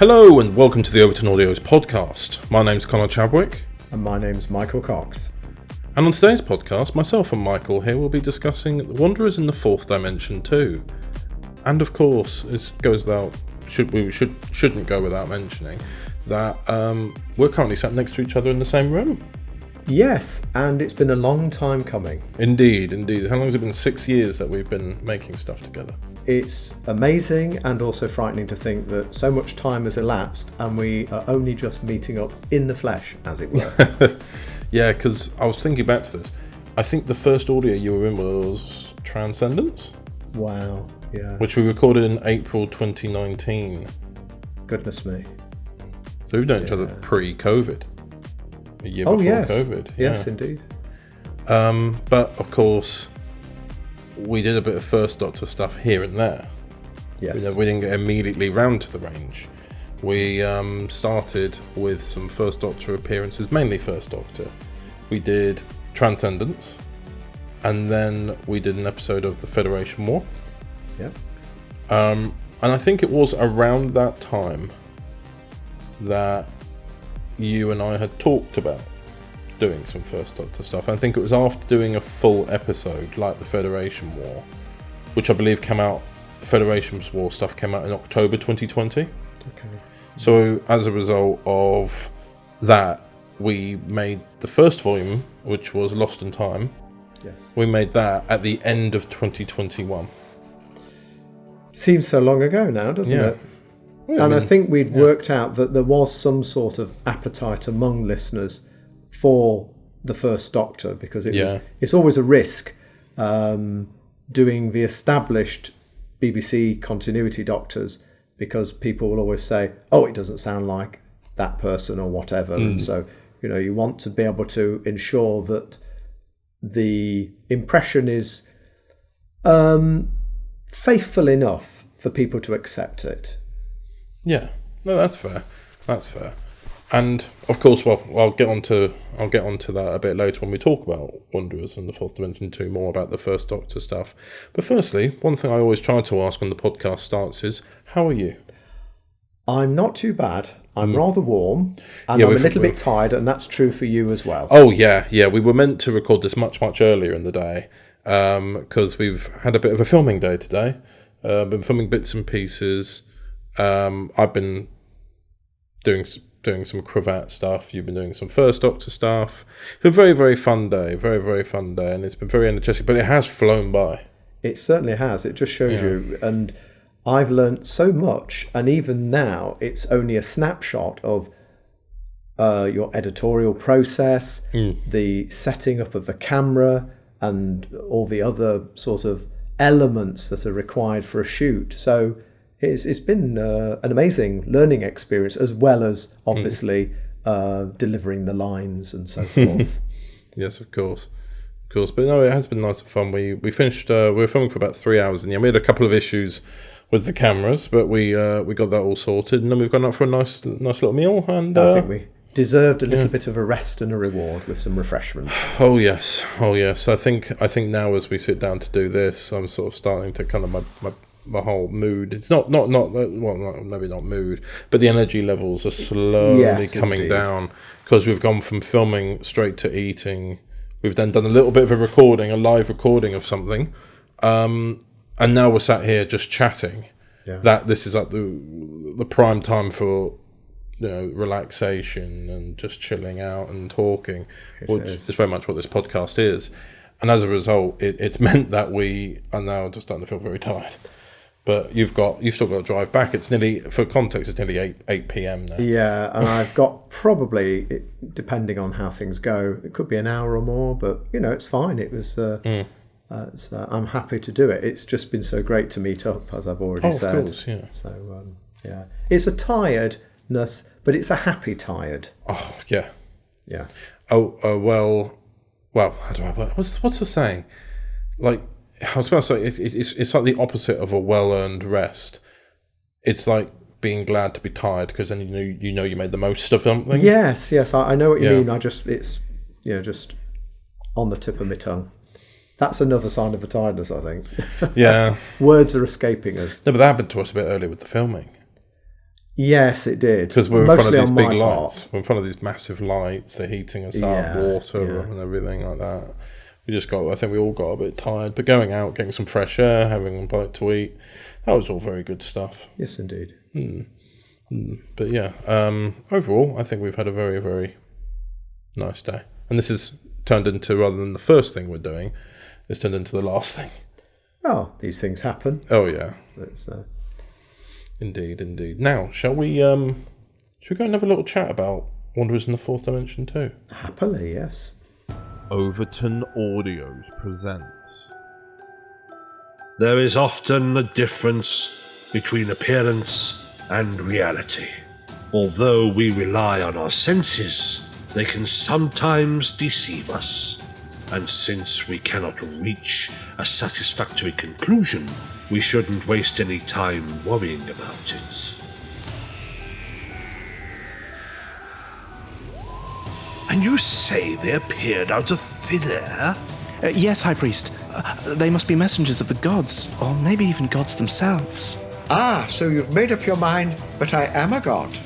Hello and welcome to the Overton Audios podcast. My name's Connor Chadwick. And my name's Michael Cox. And on today's podcast, myself and Michael here will be discussing the Wanderers in the Fourth Dimension 2. And of course, it goes without, shouldn't go without mentioning that we're currently sat next to each other in the same room. Yes, and it's been a long time coming. Indeed. How long has it been? 6 years that we've been making stuff together. It's amazing and also frightening to think that so much time has elapsed and we are only just meeting up in the flesh, as it were. Yeah, because I was thinking back to this. I think the first audio you were in was Transcendence. Wow, yeah. Which we recorded in April 2019. Goodness me. So we've known each other pre-COVID. A year before COVID. Yes, indeed. But of course, we did a bit of First Doctor stuff here and there. Yes. We didn't get immediately round to the range. We started with some First Doctor appearances, mainly First Doctor. We did Transcendence, and then we did an episode of the Federation War. Yeah. And I think it was around that time that you and I had talked about doing some First Doctor stuff. I think it was after doing a full episode like the Federation War, which I believe came out, the Federation War stuff came out in October 2020. Okay. So as a result of that, we made the first volume, which was Lost in Time. Yes. We made that at the end of 2021. Seems so long ago now, doesn't it? Well, I think we'd worked out that there was some sort of appetite among listeners for the First Doctor, because it's always a risk doing the established BBC continuity Doctors, because people will always say, oh, it doesn't sound like that person or whatever. And so, you want to be able to ensure that the impression is faithful enough for people to accept it. Yeah, no, that's fair. And of course, I'll get onto that a bit later when we talk about Wanderers and the Fourth Dimension 2, more about the First Doctor stuff. But firstly, one thing I always try to ask when the podcast starts is, how are you? I'm not too bad. I'm rather warm, and I'm a little bit tired, and that's true for you as well. Oh, yeah. We were meant to record this much earlier in the day, because we've had a bit of a filming day today. Been filming bits and pieces. I've been doing some cravat stuff. You've been doing some First Doctor stuff. It's been a very, very fun day. Very, very fun day. And it's been very energetic, but it has flown by. It certainly has. It just shows you. And I've learnt so much. And even now, it's only a snapshot of your editorial process, the setting up of the camera, and all the other sort of elements that are required for a shoot. So it's been an amazing learning experience, as well as obviously delivering the lines and so forth. Yes, of course. But no, it has been nice and fun. We finished. We were filming for about 3 hours, and we had a couple of issues with the cameras, but we got that all sorted, and then we've gone out for a nice little meal. And I think we deserved a little bit of a rest and a reward with some refreshment. Oh yes. I think now as we sit down to do this, I'm sort of starting to kind of my whole mood. It's not maybe not mood, but the energy levels are slowly coming down, because we've gone from filming straight to eating. We've then done a little bit of a live recording of something, and now we're sat here just chatting. Yeah. That this is like the prime time for relaxation and just chilling out and talking, which is very much what this podcast is. And as a result, it's meant that we are now just starting to feel very tired. But you've still got to drive back. It's nearly, for context, it's nearly 8 p.m. now. Yeah, and I've got probably, depending on how things go, it could be an hour or more, but it's fine. It was. I'm happy to do it. It's just been so great to meet up, as I've already said. Of course, yeah. So it's a tiredness, but it's a happy tired. Oh yeah, yeah. Well. How do I? What's the saying? Like, I was going to say, it's like the opposite of a well-earned rest. It's like being glad to be tired, because then you know you made the most of something. Yes, I know what you mean. It's just on the tip of my tongue. That's another sign of the tiredness, I think. Yeah. Words are escaping us. No, but that happened to us a bit earlier with the filming. Yes, it did. Because we're in front of Mostly these on big my lights. part. We're in front of these massive lights. They're heating us up, water and everything like that. I think we all got a bit tired. But going out, getting some fresh air, having a bite to eat, that was all very good stuff. Yes, indeed. But yeah, overall, I think we've had a very, very nice day. And this has turned into, rather than the first thing we're doing, it's turned into the last thing. Oh, these things happen. Oh, yeah. It's, Indeed. Now, should we go and have a little chat about Wanderers in the Fourth Dimension too? Happily, yes. Overton Audios presents. There is often a difference between appearance and reality. Although we rely on our senses, they can sometimes deceive us. And since we cannot reach a satisfactory conclusion, we shouldn't waste any time worrying about it. And you say they appeared out of thin air? Yes, High Priest. They must be messengers of the gods, or maybe even gods themselves. Ah, so you've made up your mind, but I am a god.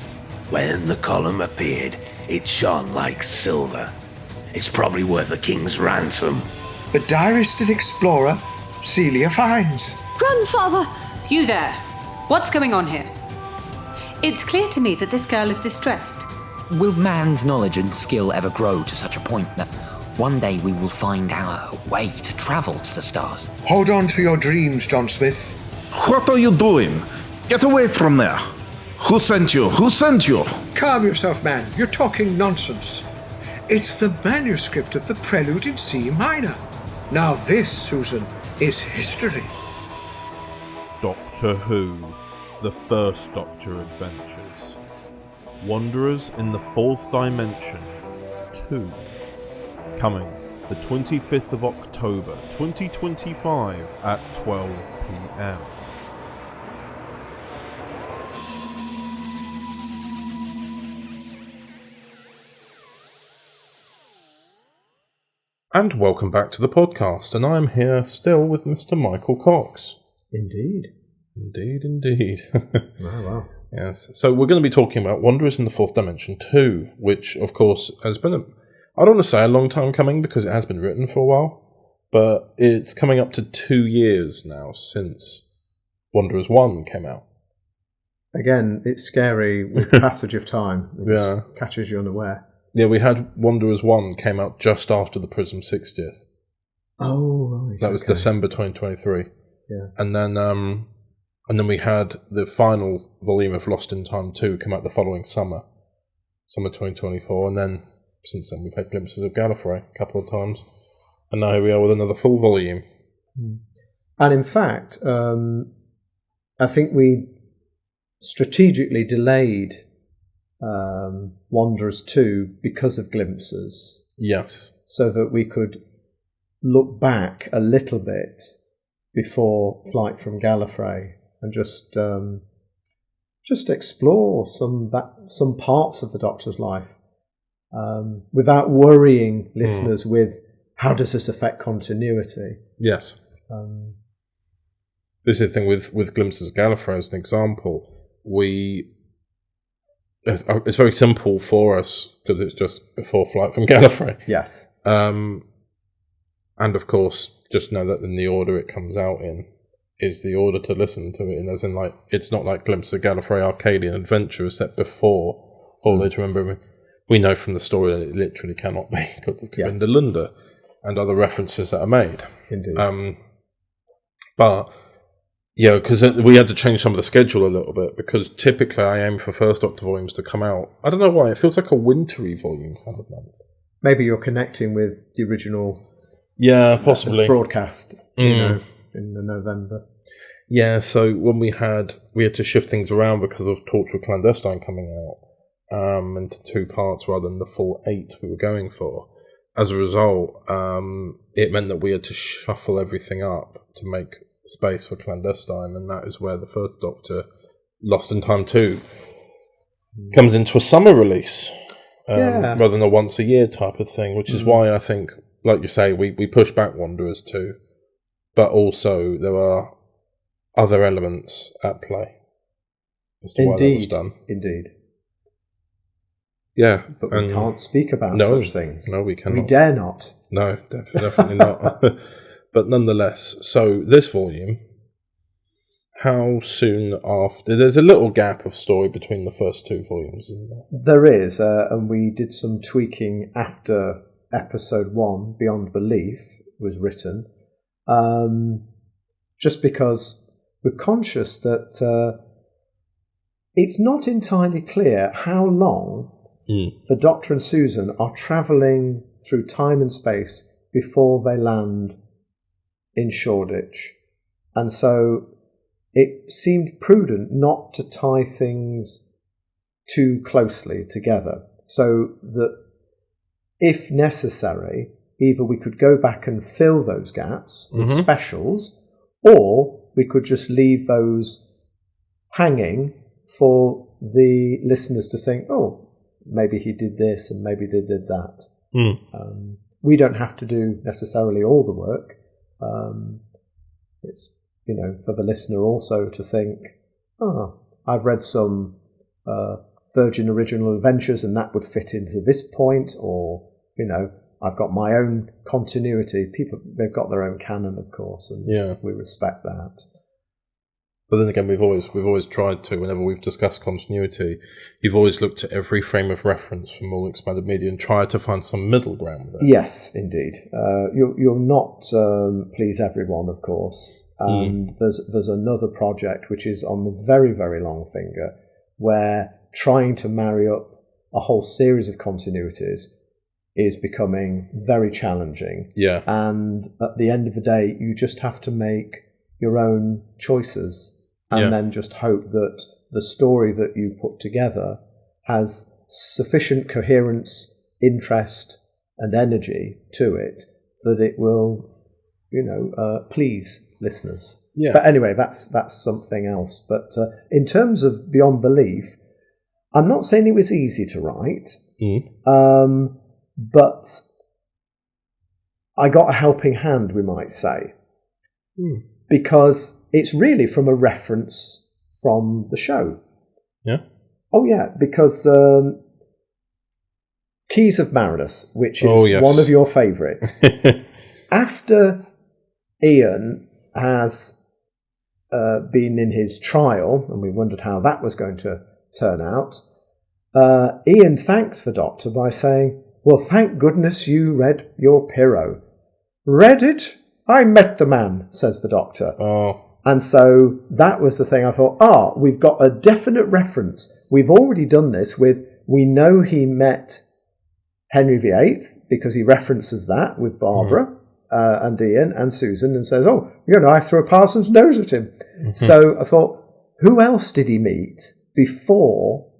When the column appeared, it shone like silver. It's probably worth a king's ransom. The diarist and explorer, Celia finds. Grandfather! You there! What's going on here? It's clear to me that this girl is distressed. Will man's knowledge and skill ever grow to such a point that one day we will find our way to travel to the stars? Hold on to your dreams, John Smith. What are you doing? Get away from there. Who sent you? Who sent you? Calm yourself, man. You're talking nonsense. It's the manuscript of the Prelude in C minor. Now this, Susan, is history. Doctor Who, The First Doctor Adventures. Wanderers in the Fourth Dimension 2. Coming the 25th of October 2025 at 12 p.m. And welcome back to the podcast, and I'm here still with Mr. Michael Cox. Indeed. Wow. Yes, so we're going to be talking about Wanderers in the Fourth Dimension 2, which, of course, has been, I don't want to say a long time coming because it has been written for a while, but it's coming up to 2 years now since Wanderers 1 came out. Again, it's scary with the passage of time. It catches you unaware. Yeah, we had Wanderers 1 came out just after the Prism 60th. Oh, right. That was December 2023. Yeah. And then we had the final volume of Lost in Time 2 come out the following summer 2024. And then, since then, we've had glimpses of Gallifrey a couple of times. And now here we are with another full volume. And in fact, I think we strategically delayed Wanderers 2 because of glimpses. Yes. So that we could look back a little bit before Flight from Gallifrey and just explore some parts of the Doctor's life without worrying listeners with how does this affect continuity. Yes. This is the thing with Glimpses of Gallifrey as an example. It's very simple for us because it's just before Flight from Gallifrey. Yes. And of course, just know that in the order it comes out in is the order to listen to it in, as in, like, it's not like Glimpses of Gallifrey Arcadian Adventure is set before Holiday to Remember. We know from the story that it literally cannot be because of Govinda Lunda and other references that are made. Indeed. But yeah, because we had to change some of the schedule a little bit because typically I aim for First Doctor volumes to come out. I don't know why, it feels like a wintry volume kind of month. Maybe you're connecting with the original broadcast, in November. Yeah, so when we had to shift things around because of Torture Clandestine coming out into 2 parts rather than the full 8 we were going for. As a result, it meant that we had to shuffle everything up to make space for Clandestine, and that is where the First Doctor, Lost in Time 2, comes into a summer release rather than a once a year type of thing, which is why I think, like you say, we push back Wanderers 2, but also there are other elements at play. as to why that was done. Indeed. Yeah. But we can't speak about such things. No, we cannot. We dare not. No, definitely not. But nonetheless, so this volume, how soon after... There's a little gap of story between the first two volumes, isn't there? There is, and we did some tweaking after episode 1, Beyond Belief, was written, just because we're conscious that it's not entirely clear how long the Doctor and Susan are travelling through time and space before they land in Shoreditch. And so it seemed prudent not to tie things too closely together, so that if necessary, either we could go back and fill those gaps with specials, or we could just leave those hanging for the listeners to think, oh, maybe he did this and maybe they did that. We don't have to do necessarily all the work. It's, for the listener also to think, oh, I've read some Virgin Original Adventures and that would fit into this point, or, I've got my own continuity. People, they've got their own canon, of course, and we respect that. But then again, we've always tried to, whenever we've discussed continuity, you've always looked at every frame of reference from all expanded media and tried to find some middle ground there. Yes, indeed. You'll not please everyone, of course. And there's another project which is on the very, very long finger, where trying to marry up a whole series of continuities is becoming very challenging. Yeah. And at the end of the day, you just have to make your own choices and then just hope that the story that you put together has sufficient coherence, interest, and energy to it that it will, please listeners. Yeah. But anyway, that's something else. But in terms of Beyond Belief, I'm not saying it was easy to write, but I got a helping hand, we might say, because it's really from a reference from the show. Yeah. Oh, yeah, because Keys of Marinus, which is one of your favourites, after Ian has been in his trial, and we wondered how that was going to turn out, Ian thanks the Doctor by saying, well, thank goodness you read your Pirro. Read it? I met the man, says the Doctor. Oh. And so that was the thing I thought, we've got a definite reference. We've already done this with, we know he met Henry VIII because he references that with Barbara and Ian and Susan and says, I threw a parson's nose at him. So I thought, who else did he meet before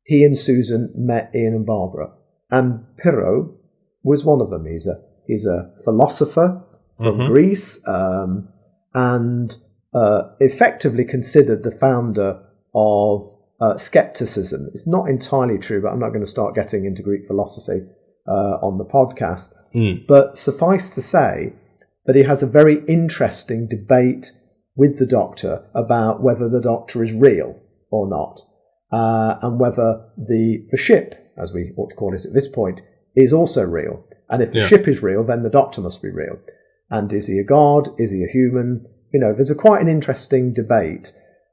he and Susan met Ian and Barbara? And Pirro was one of them. He's a philosopher from Greece, and effectively considered the founder of skepticism. It's not entirely true, but I'm not going to start getting into Greek philosophy on the podcast. But suffice to say that he has a very interesting debate with the Doctor about whether the Doctor is real or not, and whether the ship, as we ought to call it at this point, is also real. And if the ship is real, then the Doctor must be real. And is he a god? Is he a human? There's quite an interesting debate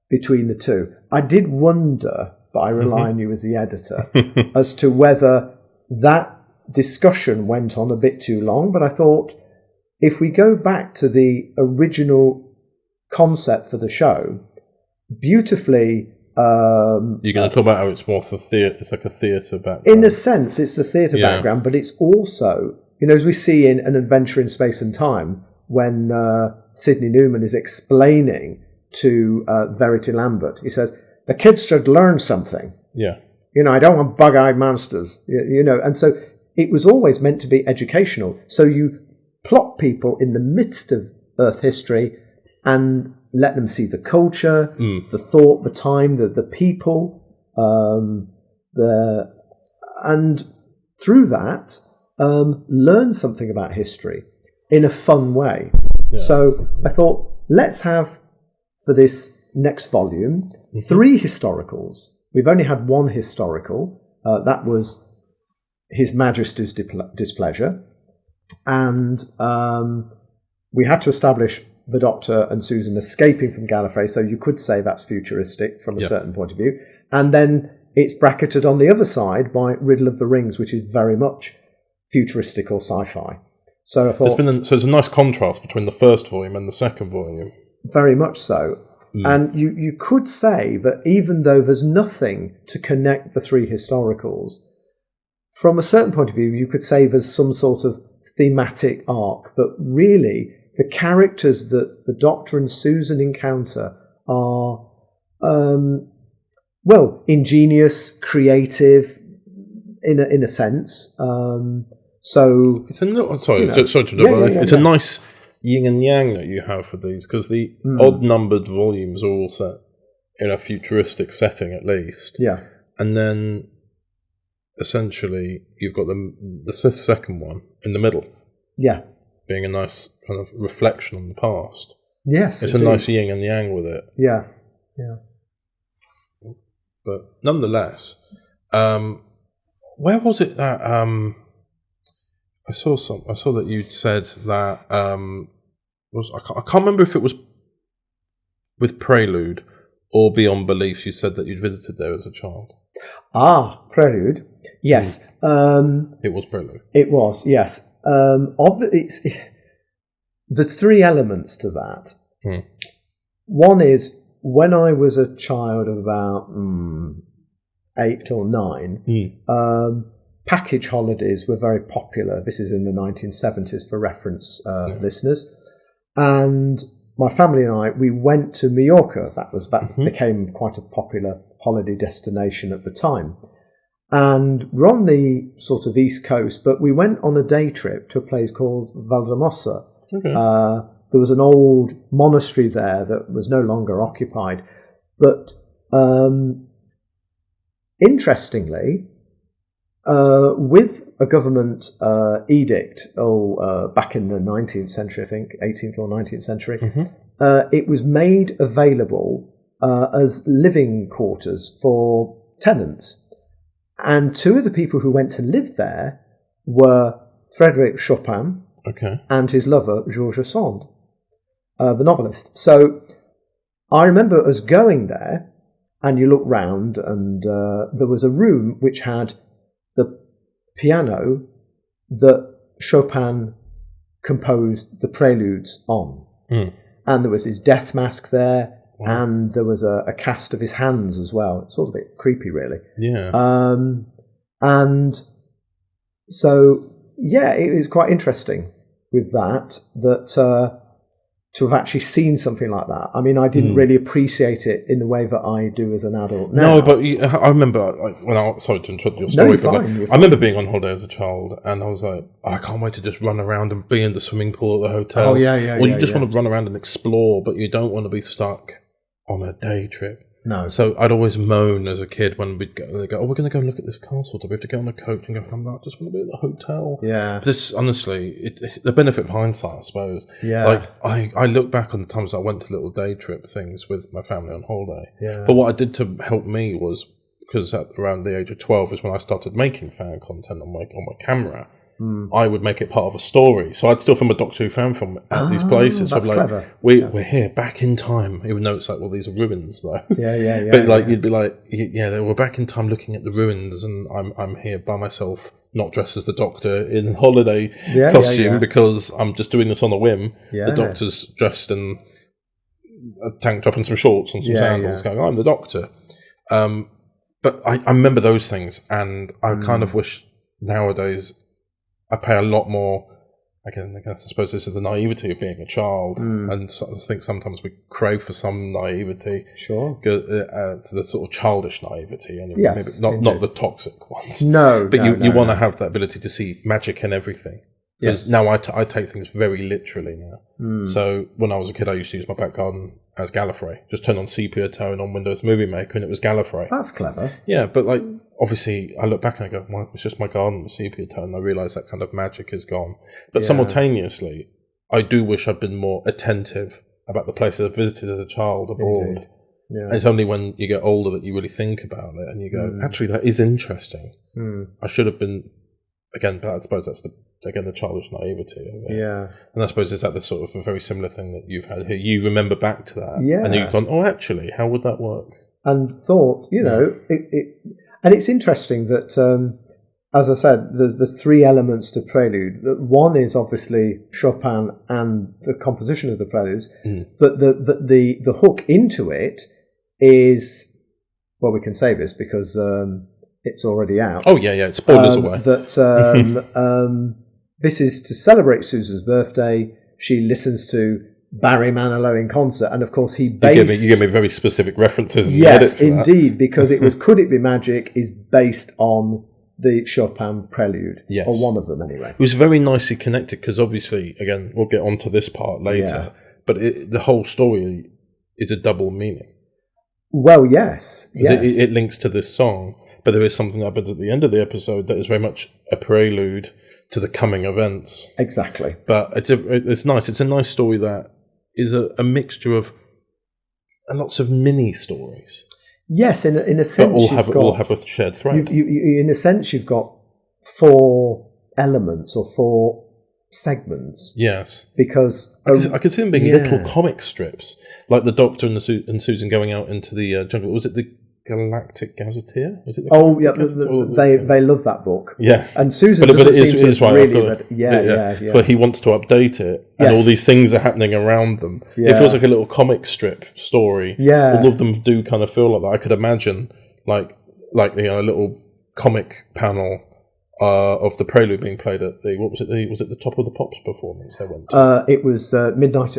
between the two. I did wonder, but I rely on you as the editor, as to whether that discussion went on a bit too long. But I thought, if we go back to the original concept for the show, beautifully... You're going to talk about how it's more for theatre. It's like a theatre background. In a sense, it's the theatre background, but it's also, as we see in An Adventure in Space and Time, when Sidney Newman is explaining to Verity Lambert, he says, the kids should learn something. Yeah. I don't want bug-eyed monsters. And so it was always meant to be educational. So you plot people in the midst of Earth history and let them see the culture, the thought, the time, the people, and through that, learn something about history in a fun way. Yeah. So I thought, let's have, for this next volume 3 historicals. We've only had 1 historical. That was His Majesty's Displeasure. And we had to establish the Doctor and Susan escaping from Gallifrey, so you could say that's futuristic from a certain point of view. And then it's bracketed on the other side by Riddle of the Rings, which is very much futuristic or sci-fi. So I thought... So it's a nice contrast between the first volume and the second volume. Very much so. And you could say that even though there's nothing to connect the 3 historicals, from a certain point of view, you could say there's some sort of thematic arc, but really the characters that the Doctor and Susan encounter are, ingenious, creative, in a sense. So it's a it's a nice yin and yang that you have for these, because the odd-numbered volumes are all set in a futuristic setting, at least. Yeah, and then essentially you've got the second one in the middle. Yeah, being a nice kind of reflection on the past. Yes, it's indeed a nice yin and yang with it. Yeah. But nonetheless, where was it that I saw that you'd said that I can't remember if it was with Prelude or Beyond Beliefs. You said that you'd visited there as a child. Prelude. Yes. It was Prelude. It was, yes. There's 3 elements to that. One is, when I was a child of about 8 or 9, package holidays were very popular. This is in the 1970s for reference, listeners. And my family and I, we went to Mallorca. That became quite a popular holiday destination at the time. And we're on the sort of east coast, but we went on a day trip to a place called Valdemossa. There was an old monastery there that was no longer occupied. But interestingly, with a government edict, back in the 19th century, I think, 18th or 19th century, it was made available as living quarters for tenants. And 2 of the people who went to live there were Frédéric Chopin and his lover, Georges Sand, the novelist. So I remember us going there, and you look round, and there was a room which had the piano that Chopin composed the preludes on. And there was his death mask there, and there was a cast of his hands as well. It's all a bit creepy, really. Yeah. And so, it was quite interesting with that to have actually seen something like that. I mean, I didn't really appreciate it in the way that I do as an adult now. No, but I remember, sorry to interrupt your story, but I remember being on holiday as a child, and I was like, I can't wait to just run around and be in the swimming pool at the hotel. Or you just want to run around and explore, but you don't want to be stuck on a day trip. No. So I'd always moan as a kid when we'd go, we're going to go and look at this castle. Do we have to get on a coach and go, I just want to be at the hotel? Yeah. But this, honestly, the benefit of hindsight, I suppose. Yeah. Like, I look back on the times I went to little day trip things with my family on holiday. Yeah. But what I did to help me was, because at around the age of 12 is when I started making fan content on my camera. I would make it part of a story. So I'd still film a Doctor Who fan film at these places. That's so clever. We're here back in time. Even though it's like, well, these are ruins, though. Yeah. But you'd be like, we're back in time looking at the ruins, and I'm here by myself, not dressed as the Doctor in holiday costume because I'm just doing this on a whim. Yeah. The Doctor's dressed in a tank top and some shorts and some sandals, going, I'm the Doctor. But I remember those things, and I kind of wish nowadays I pay a lot more. Again, I suppose this is the naivety of being a child, and I think sometimes we crave for some naivety. Sure. The sort of childish naivety, anyway. Yes, Maybe not the toxic ones. No, but you want to have that ability to see magic in everything. Because now I take things very literally now. So when I was a kid, I used to use my back garden as Gallifrey. Just turn on sepia tone on Windows Movie Maker, and it was Gallifrey. That's clever. Yeah, but obviously, I look back and I go, well, it's just my garden with sepia tone. And I realise that kind of magic is gone. But simultaneously, I do wish I'd been more attentive about the places I visited as a child abroad. Yeah. And it's only when you get older that you really think about it and you go, actually, that is interesting. I should have been, again, but I suppose that's the childish naivety of it. Yeah. And I suppose is that the sort of a very similar thing that you've had here. You remember back to that. Yeah. And you've gone, oh, actually, how would that work? And thought, and it's interesting that, as I said, there's three elements to Prelude. One is obviously Chopin and the composition of the preludes, but the hook into it is, well, we can say this because it's already out. Oh yeah, spoilers away. This is to celebrate Susan's birthday. She listens to Barry Manilow in concert, and of course he based... You give me very specific references. Yes, indeed, because it was Could It Be Magic is based on the Chopin Prelude, or one of them anyway. It was very nicely connected because obviously, again, we'll get onto this part later, but the whole story is a double meaning. Well, yes. It links to this song, but there is something that happens at the end of the episode that is very much a prelude to the coming events. Exactly. But it's nice. It's a nice story that is a mixture of lots of mini stories. Yes, in a sense, but all have a shared thread. In a sense, you've got 4 elements or 4 segments. Yes, because I could see them being little comic strips, like the Doctor and Susan going out into the jungle. Was it the Galactic Gazetteer? Was it they love that book. Yeah, and Susan but it seem is to right. Really read, yeah. But he wants to update it, and all these things are happening around them. Yeah. It feels like a little comic strip story. Yeah, all of them do kind of feel like that. I could imagine like a little comic panel of the prelude being played at the was it the Top of the Pops performance they went to? It was Midnight.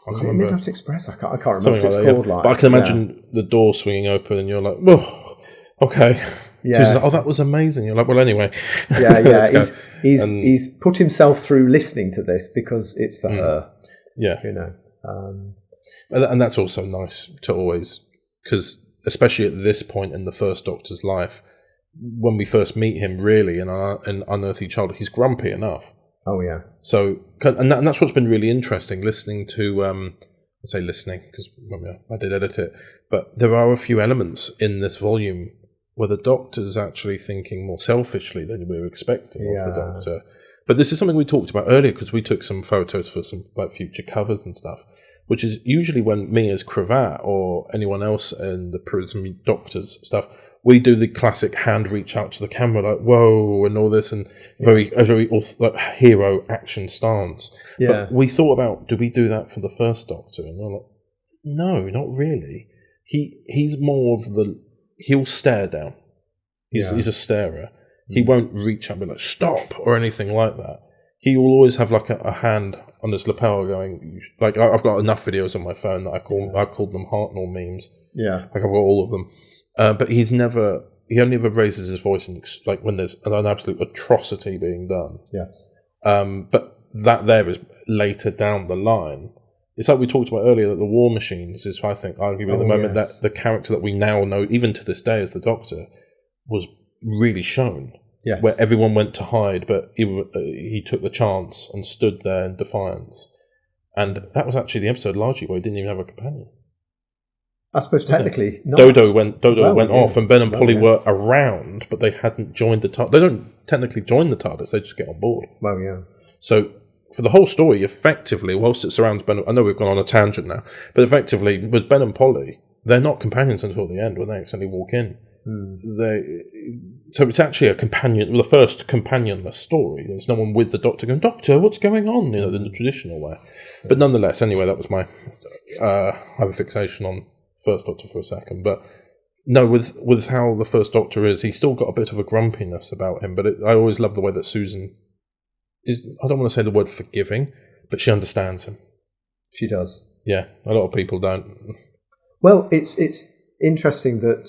I can't remember. Midnight Express. I can't remember what it's called. But I can imagine the door swinging open, and you're like, "Whoa, okay." Yeah. So like, oh, that was amazing. You're like, well, anyway. Yeah. He's put himself through listening to this because it's for her. Yeah. And that's also nice to always, because especially at this point in the first Doctor's life, when we first meet him, really in Unearthly Child, he's grumpy enough. Oh yeah. So and that's what's been really interesting listening to. I say listening because I did edit it, but there are a few elements in this volume where the Doctor's actually thinking more selfishly than we were expecting of the Doctor. But this is something we talked about earlier because we took some photos for some future covers and stuff, which is usually when me as Cravat or anyone else in the Prism Doctors stuff, we do the classic hand reach out to the camera like whoa and all this and very like hero action stance. Yeah. But we thought about, do we do that for the first Doctor? And we're like, no, not really. He's more of he'll stare down. He's a starer. He won't reach up and be like stop or anything like that. He will always have like a hand on his lapel going like I've got enough videos on my phone that I called them Hartnell memes. Yeah. Like I've got all of them. But he only ever raises his voice like when there's an absolute atrocity being done. Yes. But that there is later down the line. It's like we talked about earlier that the War Machines is, I think, arguably the moment that the character that we now know, even to this day as the Doctor, was really shown. Yes. Where everyone went to hide, but he took the chance and stood there in defiance. And that was actually the episode largely where he didn't even have a companion. I suppose technically not. Dodo went off, and Ben and Polly were around, but they hadn't joined the TARDIS. They don't technically join the TARDIS; they just get on board. Well, yeah. So for the whole story, effectively, whilst it surrounds Ben, I know we've gone on a tangent now, but effectively with Ben and Polly, they're not companions until the end when they accidentally walk in. So it's actually a companion, the first companionless story. There's no one with the Doctor going, Doctor, what's going on? In the traditional way. But nonetheless, anyway, that was my I have a fixation on First Doctor for a second, but no, with how the First Doctor is, he's still got a bit of a grumpiness about him, but I always love the way that Susan is, I don't want to say the word forgiving, but she understands him. She does. Yeah, a lot of people don't. Well, it's interesting that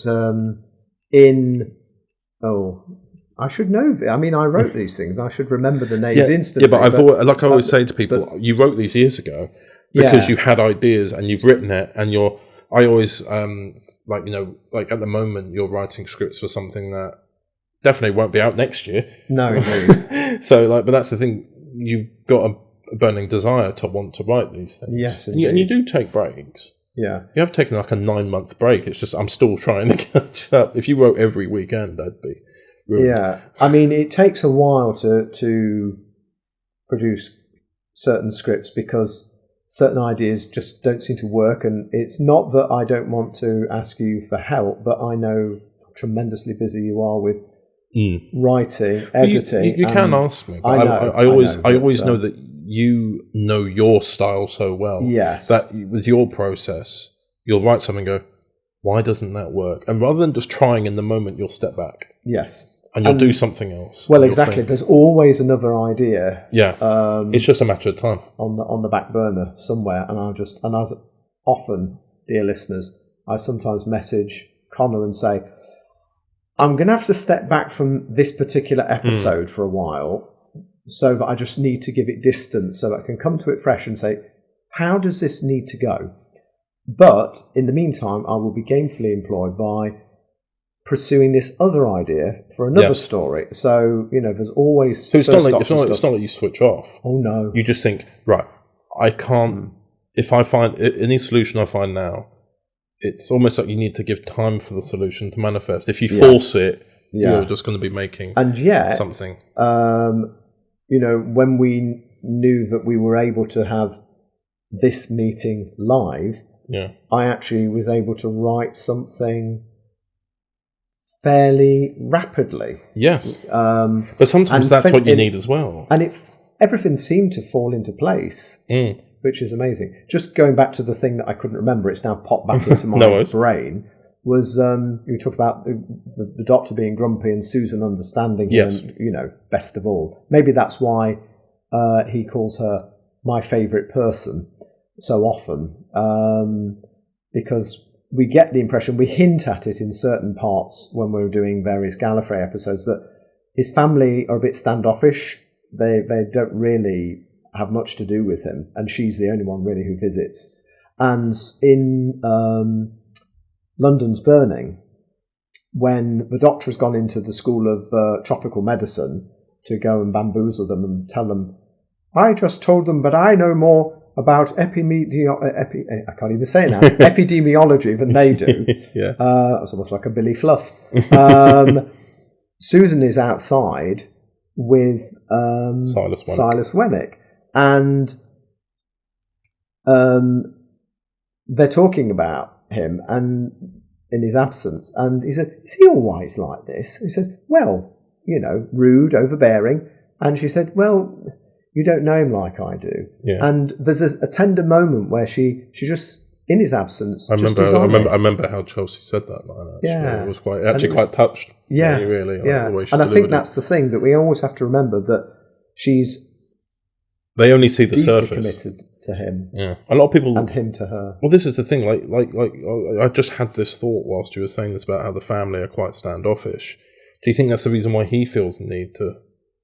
I should know. I mean, I wrote these things. I should remember the names instantly. Yeah, but like I always say to people, you wrote these years ago because you had ideas and you've written it, and I always like at the moment you're writing scripts for something that definitely won't be out next year. No, indeed. So but that's the thing. You've got a burning desire to want to write these things. Yes, and you do take breaks. Yeah. You have taken like a 9-month break. It's just I'm still trying to catch up. If you wrote every weekend, I'd be ruined. Yeah. I mean, it takes a while to produce certain scripts because certain ideas just don't seem to work. And it's not that I don't want to ask you for help, but I know how tremendously busy you are with writing, editing. You can ask me. But I always know that you know your style so well. Yes. That with your process, you'll write something and go, why doesn't that work? And rather than just trying in the moment, you'll step back. Yes. And you'll do something else. Well, exactly. There's always another idea. Yeah. It's just a matter of time. On the back burner somewhere. And as often, dear listeners, I sometimes message Connor and say, I'm going to have to step back from this particular episode for a while, so that I just need to give it distance so that I can come to it fresh and say, how does this need to go? But in the meantime, I will be gainfully employed by pursuing this other idea for another story. So, there's always... So it's not like you switch off. Oh, no. You just think, right, I can't... If I find any solution I find now, it's almost like you need to give time for the solution to manifest. If you force it, you're just going to be making something. When we knew that we were able to have this meeting live, I actually was able to write something fairly rapidly. Yes. But sometimes that's what you need as well. And everything seemed to fall into place, which is amazing. Just going back to the thing that I couldn't remember, it's now popped back into my brain, was you talked about the doctor being grumpy and Susan understanding him, and, best of all. Maybe that's why he calls her my favourite person so often, because we get the impression, we hint at it in certain parts when we're doing various Gallifrey episodes, that his family are a bit standoffish. They don't really have much to do with him, and she's the only one really who visits. And in London's Burning, when the doctor has gone into the School of Tropical Medicine to go and bamboozle them and tell them, I just told them, but I know more about I can't even say it now, epidemiology than they do. It's almost like a Billy Fluff. Susan is outside with Silas Wennick, and they're talking about him and in his absence, and he said, is he always like this? He says, well, rude, overbearing. And she said, well, you don't know him like I do. And there's a tender moment where she just, in his absence, I remember how Chelsea said that line, actually. It was quite touched. Really. And I think that's the thing, that we always have to remember, that she's they only see the surface. Committed to him. Yeah. A lot of people... And him to her. Well, this is the thing. Like I just had this thought whilst you were saying this about how the family are quite standoffish. Do you think that's the reason why he feels the need to...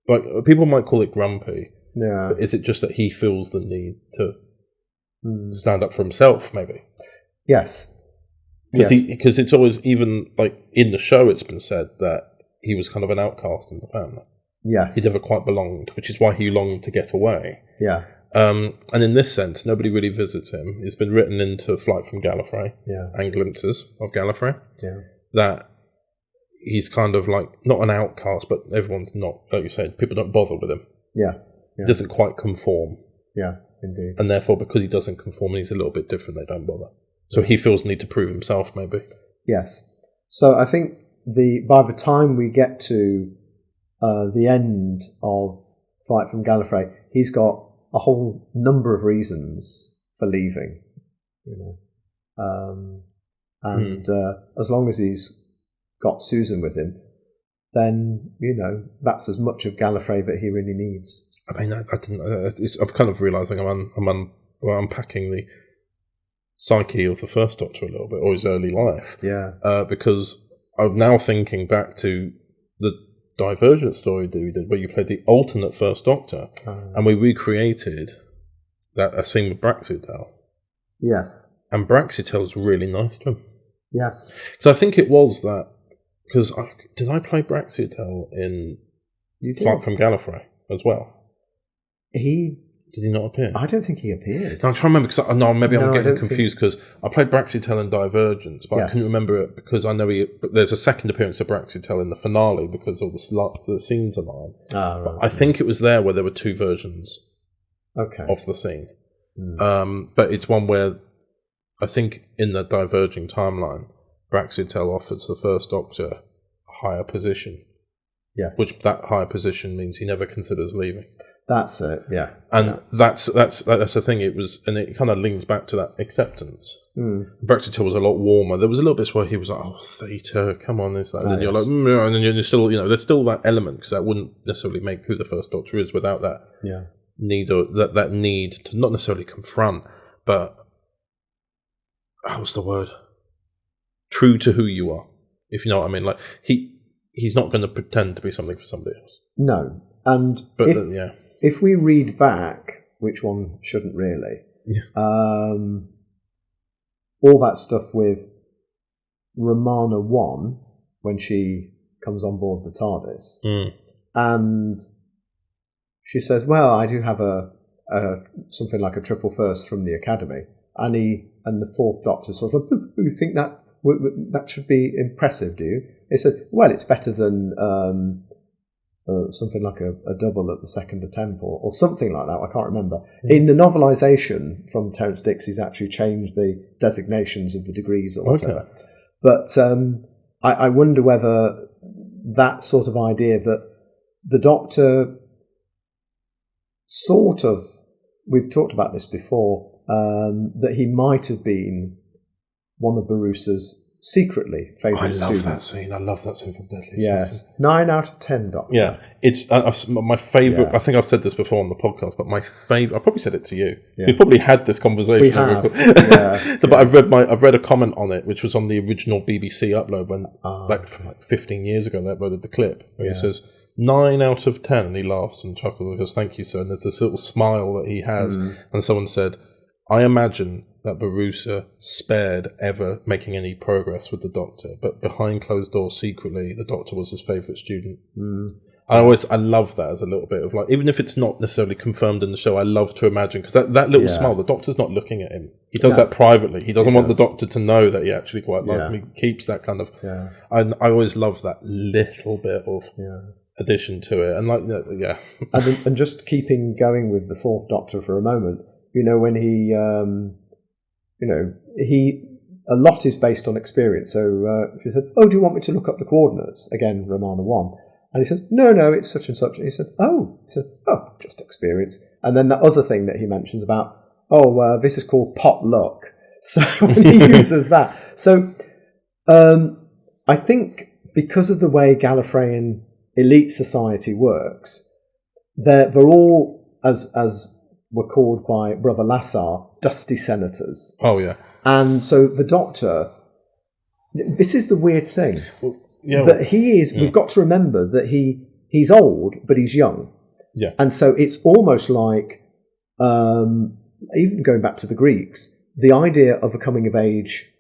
Like, people might call it grumpy. Yeah. But is it just that he feels the need to stand up for himself, maybe? Yes. Because it's always, even like in the show, it's been said that he was kind of an outcast in the family. Yes. He never quite belonged, which is why he longed to get away. Yeah. And in this sense, nobody really visits him. It's been written into Flight from Gallifrey and Glimpses of Gallifrey that he's kind of like, not an outcast, but everyone's not, like you said, people don't bother with him. Yeah. He doesn't quite conform. Yeah, indeed. And therefore, because he doesn't conform and he's a little bit different, they don't bother. So he feels the need to prove himself, maybe. Yes. So I think by the time we get to the end of Flight from Gallifrey, he's got a whole number of reasons for leaving. As long as he's got Susan with him, then, that's as much of Gallifrey that he really needs. I mean, I'm kind of realising I'm unpacking the psyche of the First Doctor a little bit, or his early life. Yeah. Because I'm now thinking back to the Divergent story that we did, where you played the alternate First Doctor, and we recreated a scene with Braxitel. Yes. And Braxitel's really nice to him. Yes. Because I think it was that, because did I play Braxitel in Flight from Gallifrey as well? He Did he not appear? I don't think he appeared. I'm trying to remember because maybe I'm getting don't confused because I played Braxitel in Divergence, but I couldn't remember it because I know there's a second appearance of Braxitel in the finale because all the scenes align. Right. I think it was there where there were two versions of the scene. But it's one where I think in the diverging timeline, Braxitel offers the First Doctor a higher position. Yes. Which that higher position means he never considers leaving. That's it, yeah. And that's the thing. It was, and it kind of links back to that acceptance. Braxitel was a lot warmer. There was a little bit where he was like, "Oh, Theta, come on," this, that. And then you're like, and then you're still, there's still that element because that wouldn't necessarily make who the First Doctor is without that need or that need to not necessarily confront, but what's the word? True to who you are, if you know what I mean. Like he's not going to pretend to be something for somebody else. No, and if we read back, which one shouldn't really, all that stuff with Romana 1, when she comes on board the TARDIS, and she says, well, I do have a something like a triple first from the Academy, and the Fourth Doctor sort of, you think that should be impressive, do you? He said, well, it's better than something like a double at the second attempt or something like that. I can't remember. In the novelisation from Terence Dix, he's actually changed the designations of the degrees or whatever. But I wonder whether that sort of idea that the Doctor sort of, we've talked about this before, that he might have been one of Barusa's secretly favourite students. I love that scene from Deadly. Yes, 9 out of 10, Doctor. Yeah, it's my favourite. I think I've said this before on the podcast, but my favourite. I probably said it to you. Yeah. We probably had this conversation. We have. But I've read a comment on it, which was on the original BBC upload when from 15 years ago they uploaded the clip where he says 9 out of 10, and he laughs and chuckles and goes, "Thank you, sir." And there's this little smile that he has, and someone said, "I imagine that Barusa spared ever making any progress with the Doctor, but behind closed doors, secretly, the Doctor was his favourite student." I love that as a little bit of like, even if it's not necessarily confirmed in the show, I love to imagine, because that little smile, the Doctor's not looking at him. He does that privately. He doesn't want the Doctor to know that he actually quite likes him. He keeps that kind of... I always love that little bit of addition to it. And and just keeping going with the Fourth Doctor for a moment, when he... a lot is based on experience. So she said, "Oh, do you want me to look up the coordinates?" Again, Romana 1. And he says, no, it's such and such. And he said, "Oh, just experience." And then the other thing that he mentions about, this is called pot luck. So when he uses that. So I think because of the way Gallifreyan elite society works, they're all, as were called by Brother Lassar, dusty senators. Oh, yeah. And so the Doctor, this is the weird thing. That he is, we've got to remember that he's old, but he's young. Yeah. And so it's almost like, even going back to the Greeks, the idea of a coming of age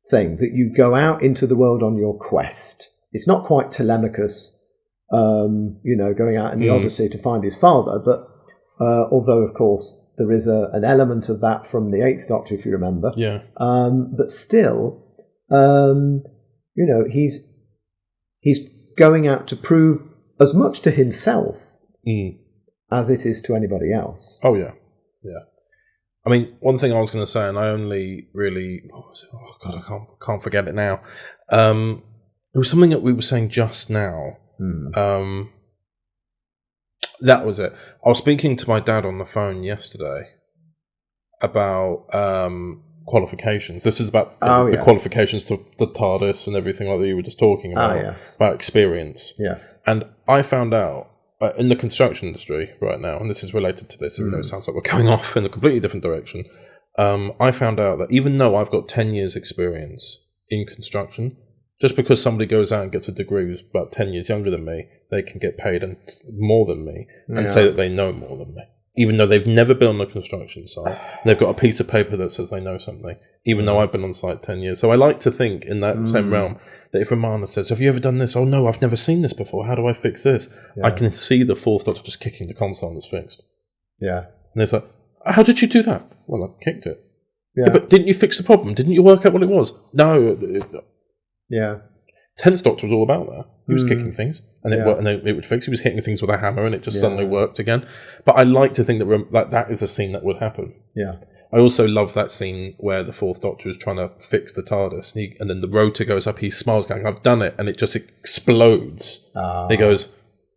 thing, that you go out into the world on your quest. It's not quite Telemachus, going out in the Odyssey to find his father, but although, of course, there is an element of that from the Eighth Doctor, if you remember. Yeah. But still, he's going out to prove as much to himself as it is to anybody else. Oh, yeah. Yeah. I mean, one thing I was going to say, and I only really... Oh, God, I can't forget it now. It was something that we were saying just now. That was it. I was speaking to my dad on the phone yesterday about qualifications. This is about the qualifications to the TARDIS and everything like that you were just talking about. About experience. Yes. And I found out in the construction industry right now, and this is related to this, even though it sounds like we're going off in a completely different direction, I found out that even though I've got 10 years experience in construction, just because somebody goes out and gets a degree who's about 10 years younger than me, they can get paid more than me and say that they know more than me. Even though they've never been on the construction site. They've got a piece of paper that says they know something, even though I've been on site 10 years. So I like to think in that same realm that if Romana says, "Have you ever done this?" "Oh, no, I've never seen this before. How do I fix this?" I can see the Fourth Doctor just kicking the console and it's fixed. Yeah. And it's like, how did you do that? Well, I kicked it. Yeah. But didn't you fix the problem? Didn't you work out what it was? No. Yeah. 10th Doctor was all about that. He was kicking things, and it worked, and it would fix. He was hitting things with a hammer, and it just suddenly worked again. But I like to think that that is a scene that would happen. Yeah. I also love that scene where the 4th Doctor is trying to fix the TARDIS, and then the rotor goes up, he smiles, going, I've done it, and it just explodes. He goes,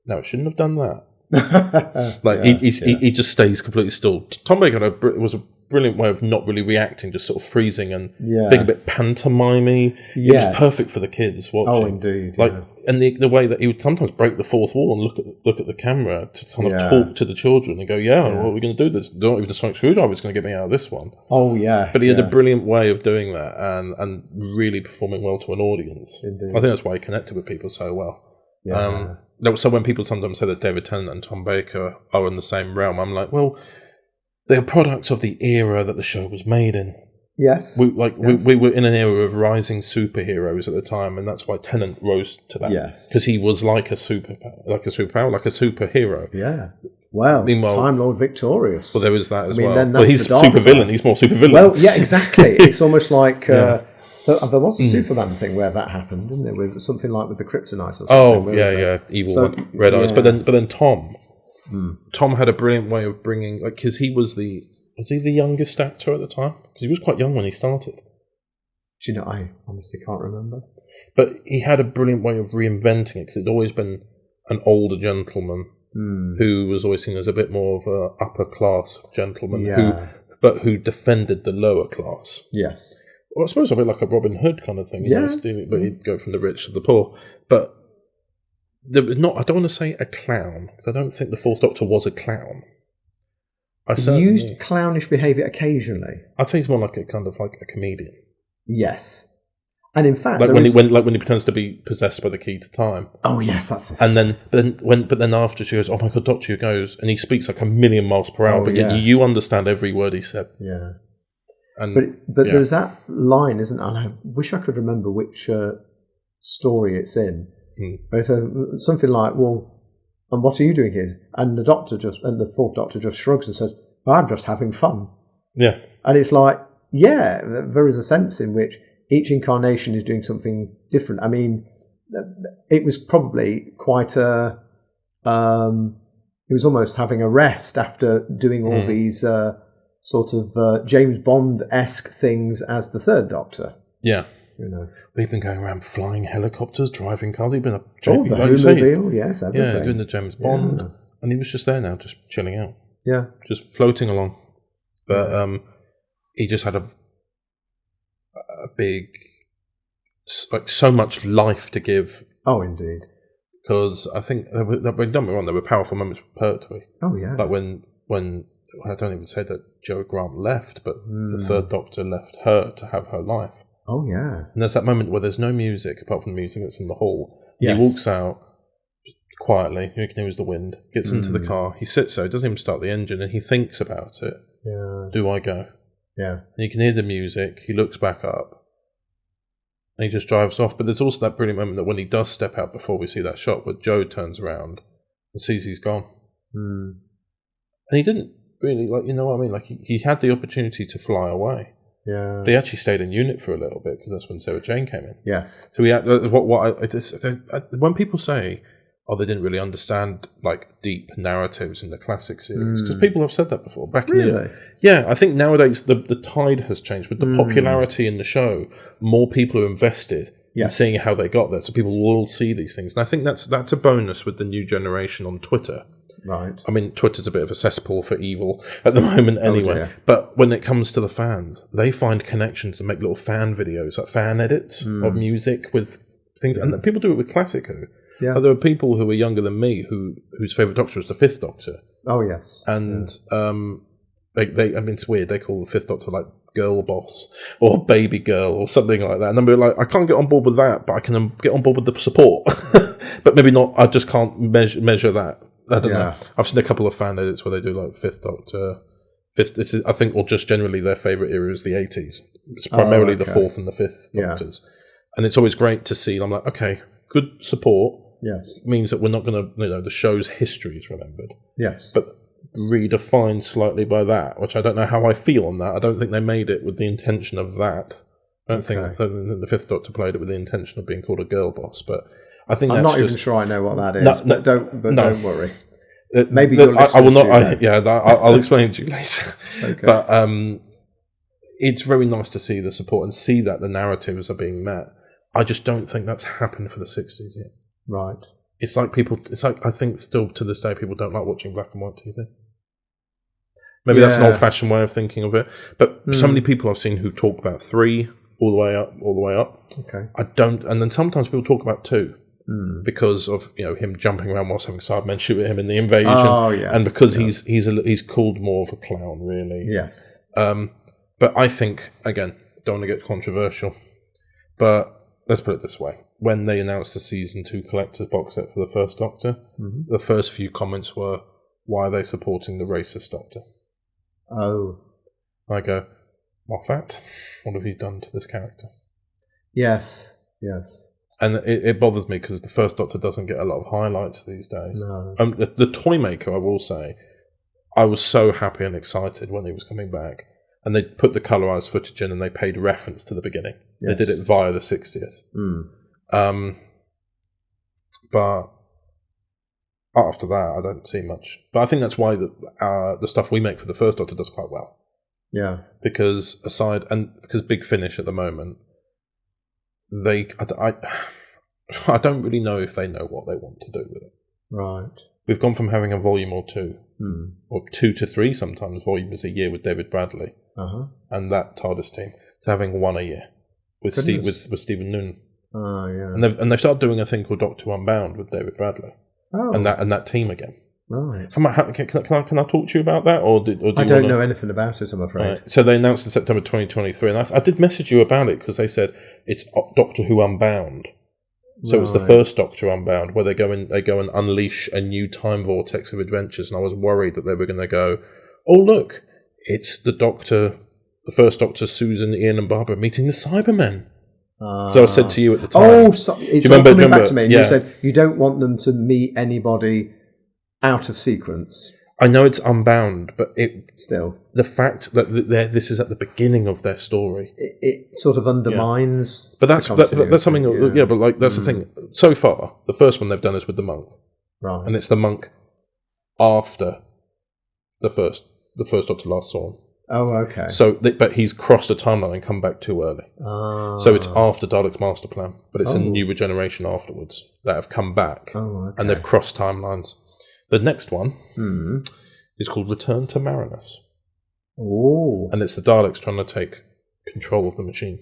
no, it shouldn't have done that. Like, he just stays completely still. Tom Baker was a brilliant way of not really reacting, just sort of freezing and being a bit pantomimey. It was perfect for the kids watching. Oh, indeed. Like, and the way that he would sometimes break the fourth wall and look at the camera to kind of talk to the children and go, what are we going to do? This not even the sonic screwdriver is going to get me out of this one. Oh yeah. But he had a brilliant way of doing that and really performing well to an audience. Indeed. I think that's why he connected with people so well. Yeah. So when people sometimes say that David Tennant and Tom Baker are in the same realm, I'm like, well, they're products of the era that the show was made in. Yes. We were in an era of rising superheroes at the time, and that's why Tennant rose to that. Yes. Because he was like a superhero, like a superhero. Yeah. Well, Meanwhile, Time Lord Victorious. Well, there was that as well. Then well, he's super villain. He's more super villain. Well, yeah, exactly. It's almost like there was a Superman thing where that happened, didn't there? With something like with the kryptonite or something. Oh, yeah, evil one, red eyes. But then Tom had a brilliant way of bringing, like, because he was the youngest actor at the time? Because he was quite young when he started. Do you know, I honestly can't remember. But he had a brilliant way of reinventing it, because it'd always been an older gentleman who was always seen as a bit more of a upper class gentleman who defended the lower class. Yes. Well, I suppose a bit like a Robin Hood kind of thing. But he'd go from the rich to the poor. But there was not, I don't want to say a clown, because I don't think the Fourth Doctor was a clown. He used clownish behaviour occasionally. I'd say he's more like a kind of like a comedian. Yes, and in fact, like when he pretends to be possessed by the key to time. Oh yes, that's. And then after she goes, oh my God, Doctor goes, and he speaks like a million miles per hour, but yet you understand every word he said. Yeah. And but there's that line, isn't it? And I wish I could remember which story it's in. But something like, well. And what are you doing here? And the Fourth Doctor just shrugs and says, I'm just having fun. Yeah. And it's like, there is a sense in which each incarnation is doing something different. I mean, it was probably quite he was almost having a rest after doing all these sort of James Bond-esque things as the Third Doctor. Yeah. You know. We've been going around flying helicopters, driving cars. He'd been the Who-mobile, yes, everything. Doing the James Bond. Yeah. And he was just there now, just chilling out. Yeah. Just floating along. But he just had a big, like, so much life to give. Oh, indeed. Because I think, don't get me wrong, there were powerful moments for Pertwee. Oh, yeah. Like when I don't even say that Joe Grant left, but the Third Doctor left her to have her life. Oh, yeah. And there's that moment where there's no music apart from the music that's in the hall. Yes. He walks out quietly, you can hear the wind, gets into the car, he sits there, doesn't even start the engine, and he thinks about it. Yeah. Do I go? Yeah. And you can hear the music, he looks back up, and he just drives off. But there's also that brilliant moment that when he does step out before we see that shot where Joe turns around and sees he's gone. And he didn't really, like, you know what I mean? Like, he had the opportunity to fly away. Yeah. But he actually stayed in unit for a little bit because that's when Sarah Jane came in. Yes. So we had when people say, "Oh, they didn't really understand like deep narratives in the classic series," because people have said that before. I think nowadays the tide has changed with the popularity in the show. More people are invested in seeing how they got there, so people will all see these things. And I think that's a bonus with the new generation on Twitter. Right. I mean, Twitter's a bit of a cesspool for evil at the moment anyway. But when it comes to the fans, they find connections and make little fan videos, like fan edits of music with things. And people do it with Classic Who. Yeah. There are people who are younger than me whose favourite Doctor is the Fifth Doctor. Oh, yes. And I mean, it's weird. They call the Fifth Doctor like Girl Boss or Baby Girl or something like that. And I'm like, I can't get on board with that, but I can get on board with the support. But maybe not. I just can't measure that. I don't know. I've seen a couple of fan edits where they do like Fifth Doctor. I think, or just generally their favourite era is the 80s. It's primarily the Fourth and the Fifth Doctors. And it's always great to see. I'm like, okay, good support. Yes. Means that we're not going to, the show's history is remembered. Yes. But redefined slightly by that, which I don't know how I feel on that. I don't think they made it with the intention of that. I don't think the Fifth Doctor played it with the intention of being called a girl boss, but I think I'm that's not even sure I know what that is. But don't worry. Maybe your I will listeners not. I'll explain it to you later. Okay. But it's very nice to see the support and see that the narratives are being met. I just don't think that's happened for the 60s yet. Right. It's like I think still to this day people don't like watching black and white TV. Maybe that's an old-fashioned way of thinking of it. But so many people I've seen who talk about 3 all the way up. Okay. I don't, and then sometimes people talk about 2 because of him jumping around whilst having Cybermen shoot at him in the invasion. Oh yes. And because he's called more of a clown, really. Yes. But I think, again, don't want to get controversial, but let's put it this way. When they announced the Season 2 collector's box set for the First Doctor, the first few comments were, why are they supporting the racist Doctor? Oh. I go, Moffat, what have you done to this character? Yes. And it bothers me because the First Doctor doesn't get a lot of highlights these days. No. The Toymaker, I will say, I was so happy and excited when he was coming back. And they put the colorized footage in and they paid reference to the beginning. Yes. They did it via the 60th. But after that, I don't see much. But I think that's why the stuff we make for the First Doctor does quite well. Yeah. Because Big Finish at the moment, I don't really know if they know what they want to do with it. Right. We've gone from having a volume or 2, or 2 to 3 sometimes volumes a year with David Bradley and that TARDIS team, to having 1 a year with Stephen Noonan. Oh yeah. And they've started doing a thing called Doctor Who Unbound with David Bradley. Oh. And that team again. Right. Can I talk to you about that, or do I don't know anything about it, I'm afraid. Right. So they announced in September 2023, and I did message you about it because they said it's Doctor Who Unbound. So it's the First Doctor Unbound, where they go and unleash a new time vortex of adventures. And I was worried that they were going to go, oh look, it's the First Doctor, Susan, Ian, and Barbara meeting the Cybermen. So I said to you at the time. Oh, so it's all coming back to me. And you said you don't want them to meet anybody out of sequence. I know it's Unbound, but still the fact that this is at the beginning of their story, it sort of undermines. But that's something. Yeah, but like that's the thing. So far, the first one they've done is with the monk, right? And it's the monk after the first Doctor last saw him. Oh, okay. So, but he's crossed a timeline and come back too early. So it's after Dalek's master plan, but it's a newer generation afterwards that have come back, and they've crossed timelines. The next one is called Return to Marinus. Oh. And it's the Daleks trying to take control of the machine.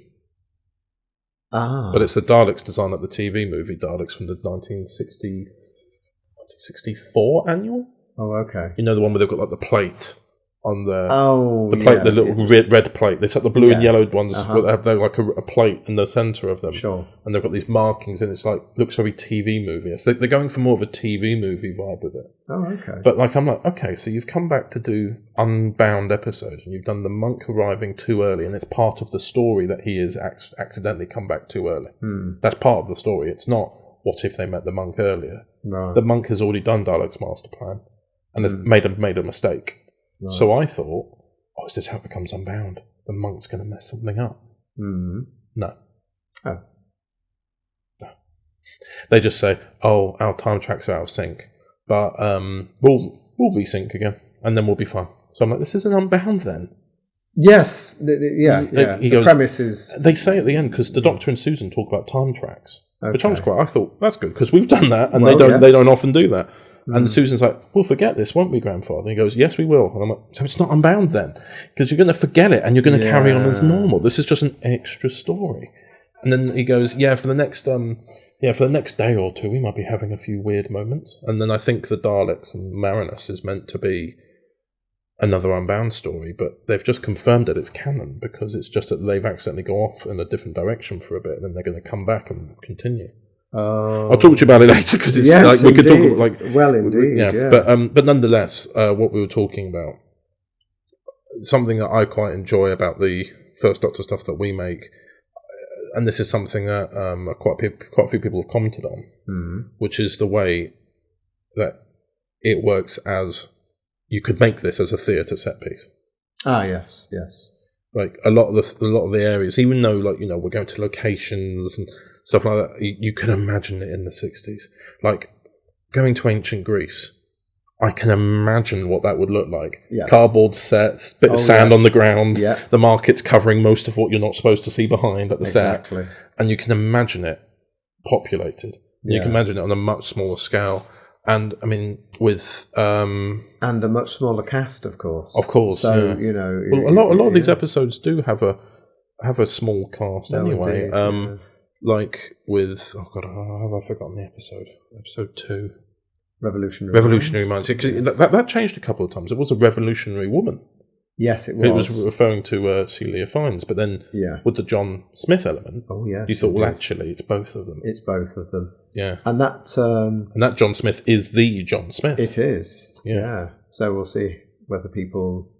Ah. But it's the Daleks design at the TV movie Daleks from the 1964 annual. Oh, okay. You know, the one where they've got like the plate on the the little red plate. They took the blue and yellow ones, but they have like a plate in the centre of them. Sure. And they've got these markings, and it's like looks very TV movie. So they're going for more of a TV movie vibe with it. Oh, okay. But like I'm like, okay, so you've come back to do Unbound episodes, and you've done the monk arriving too early, and it's part of the story that he is accidentally come back too early. That's part of the story. It's not what if they met the monk earlier. Right. The monk has already done Dalek's master plan and has made a mistake. Right. So I thought, is this how it becomes Unbound? The monk's going to mess something up. No. Oh. No. They just say, our time tracks are out of sync, but we'll resync again, and then we'll be fine. So I'm like, this isn't Unbound then. Yes. The premise is... They say at the end, because the Doctor and Susan talk about time tracks, which I thought, that's good, because we've done that, and they don't often do that. And Susan's like, we'll forget this, won't we, Grandfather? And he goes, yes, we will. And I'm like, so it's not Unbound then? Because you're going to forget it and you're going to carry on as normal. This is just an extra story. And then he goes, for the next day or two, we might be having a few weird moments. And then I think the Daleks and Marinus is meant to be another Unbound story, but they've just confirmed that it's canon because it's just that they've accidentally gone off in a different direction for a bit and then they're going to come back and continue. I'll talk to you about it later because it's like we could talk like but nonetheless, what we were talking about, something that I quite enjoy about the First Doctor stuff that we make, and this is something that quite a few people have commented on, which is the way that it works as you could make this as a theatre set piece. Ah, yes, yes. Like a lot of the areas, even though we're going to locations and stuff like that, you can imagine it in the 60s. Like going to ancient Greece, I can imagine what that would look like. Yes. Cardboard sets, bit of sand on the ground, Yeah. the market's covering most of what you're not supposed to see behind at the Exactly. set, and you can imagine it populated. You can imagine it on a much smaller scale. And I mean, with and a much smaller cast, of course. Of course. So Well, a lot of these episodes do have a small cast anyway. Indeed, like with have I forgotten the episode? Episode 2. Revolutionary Minds. Because that changed a couple of times. It was a revolutionary woman. Yes, it was. It was referring to Celia Fiennes, but then with the John Smith element, you thought, well, actually, it's both of them. It's both of them. Yeah, and that John Smith is the John Smith. It is. Yeah. So we'll see whether people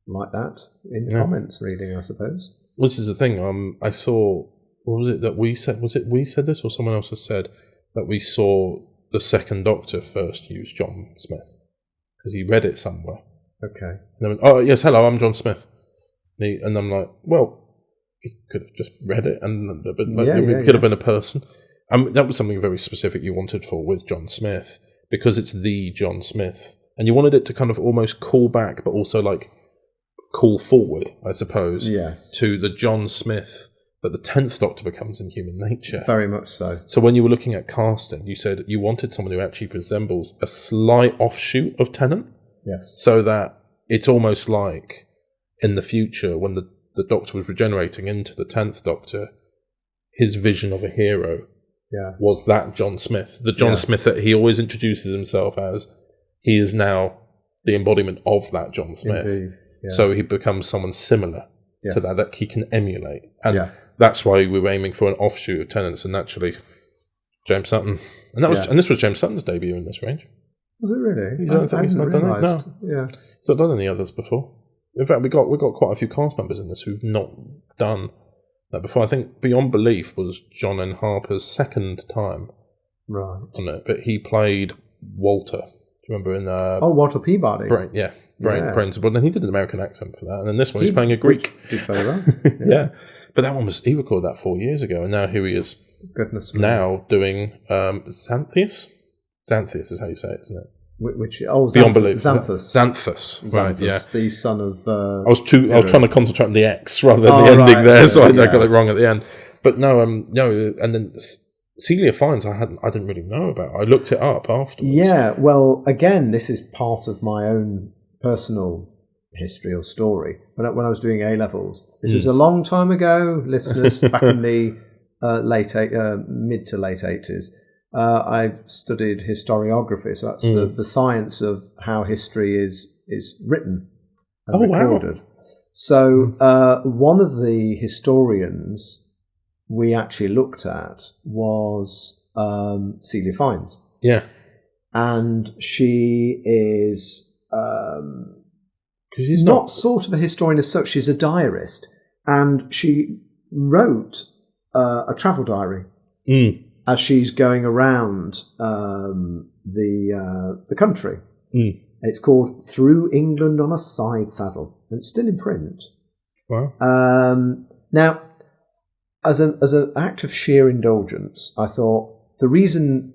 like that in the comments reading, I suppose. Well, this is the thing. I saw. What was it that we said? Was it we said this, or someone else has said that we saw the Second Doctor first use John Smith because he read it somewhere. Okay. And they went, "Oh yes, hello, I'm John Smith." And I'm like, "Well, he could have just read it, it could have been a person." That was something very specific you wanted with John Smith, because it's the John Smith, and you wanted it to kind of almost call back, but also like call forward, I suppose. Yes. To the John Smith that the 10th Doctor becomes in Human Nature. Very much so. So when you were looking at casting, you said you wanted someone who actually resembles a slight offshoot of Tennant. Yes. So that it's almost like in the future, when the Doctor was regenerating into the 10th Doctor, his vision of a hero was that John Smith. The John Smith that he always introduces himself as, he is now the embodiment of that John Smith. Indeed. Yeah. So he becomes someone similar to that he can emulate. And that's why we were aiming for an offshoot of Tennant's, and naturally James Sutton. And that was and this was James Sutton's debut in this range. Was it really? You don't think he's not done it? No. Yeah. He's not done any others before. In fact, we got quite a few cast members in this who've not done that before. I think Beyond Belief was John N. Harper's second time on it, but he played Walter. Do you remember in Walter Peabody? Brains. But then he did an American accent for that, and then this one he's playing a Greek. Did very well. Yeah. But that one he recorded that 4 years ago, and now here he is. Goodness me. Now doing Xanthias. Xanthias is how you say it, isn't it? Beyond Belief. Xanthus. Right, yeah. The son of... I was trying to concentrate on the X rather than the ending there, so I got it wrong at the end. But no, and then Celia Fiennes I didn't really know about. I looked it up afterwards. Yeah, well, again, this is part of my own personal history or story. When I was doing A-levels, this is a long time ago, listeners, back in the mid to late 80s. I studied historiography, so that's the science of how history is written and recorded. Wow. So one of the historians we actually looked at was Celia Fiennes. Yeah. And she is she's not sort of a historian as such, she's a diarist. And she wrote a travel diary. As she's going around the country. It's called Through England on a Side Saddle. And it's still in print. Wow. Now, as an act of sheer indulgence, I thought the reason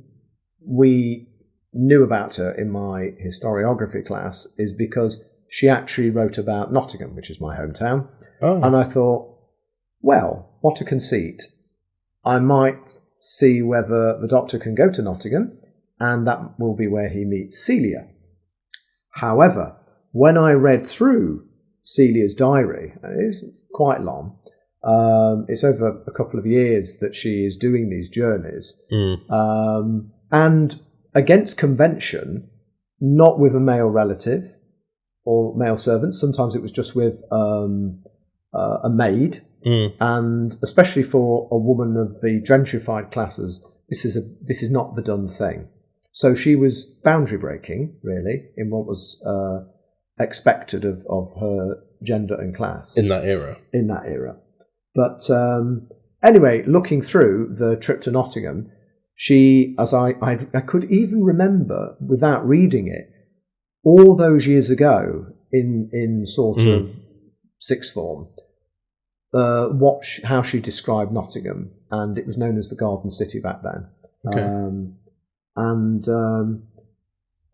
we knew about her in my historiography class is because she actually wrote about Nottingham, which is my hometown. And I thought, well, what a conceit. I might see whether the Doctor can go to Nottingham, and that will be where he meets Celia. However, when I read through Celia's diary, and it is quite long, it's over a couple of years that she is doing these journeys, and against convention, not with a male relative or male servant. Sometimes it was just with a maid. And especially for a woman of the gentrified classes, this is not the done thing. So she was boundary breaking, really, in what was expected of her gender and class in that era. But anyway, looking through the trip to Nottingham, she, as I could even remember without reading it, all those years ago in sort of sixth form, how she described Nottingham, and it was known as the Garden City back then. Okay.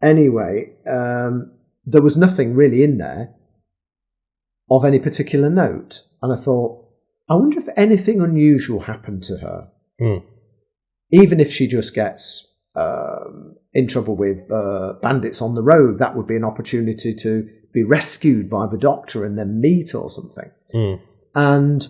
Anyway, there was nothing really in there of any particular note, and I thought, I wonder if anything unusual happened to her. Even if she just gets in trouble with bandits on the road, that would be an opportunity to be rescued by the Doctor and then meet or something. And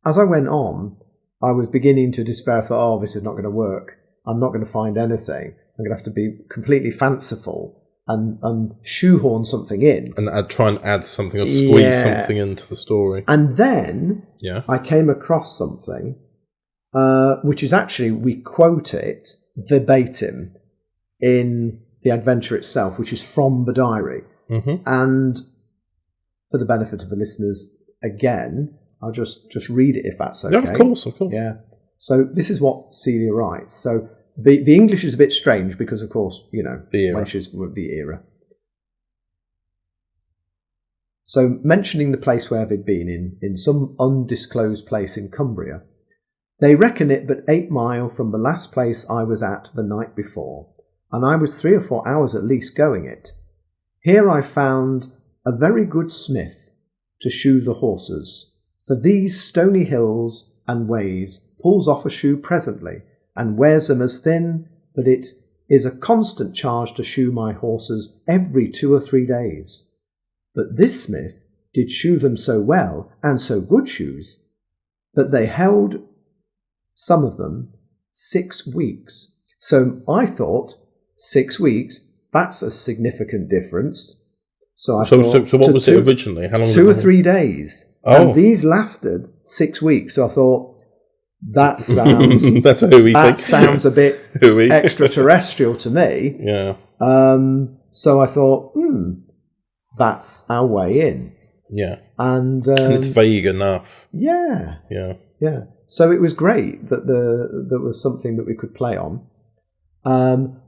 as I went on, I was beginning to despair. I thought, oh, this is not going to work. I'm not going to find anything. I'm going to have to be completely fanciful and shoehorn something in. And I'd try and add something or squeeze something into the story. And then I came across something, which is actually, we quote it verbatim in the adventure itself, which is from the diary. And for the benefit of the listeners, again, I'll just read it if that's okay. Yeah, of course. Yeah. So this is what Celia writes. So the English is a bit strange because, of course, you know, when she's with the era. So mentioning the place where they'd been in some undisclosed place in Cumbria, they reckon it but 8 miles from the last place I was at the night before, and I was 3 or 4 hours at least going it. Here I found a very good smith to shoe the horses, for these stony hills and ways pulls off a shoe presently, and wears them as thin, but it is a constant charge to shoe my horses every 2 or 3 days. But this smith did shoe them so well, and so good shoes, that they held, some of them, 6 weeks. So I thought, 6 weeks, that's a significant difference. So what was it originally? How long? 2 or 3 days. Oh. And these lasted 6 weeks. So I thought, that sounds sounds a bit extraterrestrial to me. Yeah. So I thought, that's our way in. Yeah. And it's vague enough. Yeah. Yeah. Yeah. So it was great that there was something that we could play on.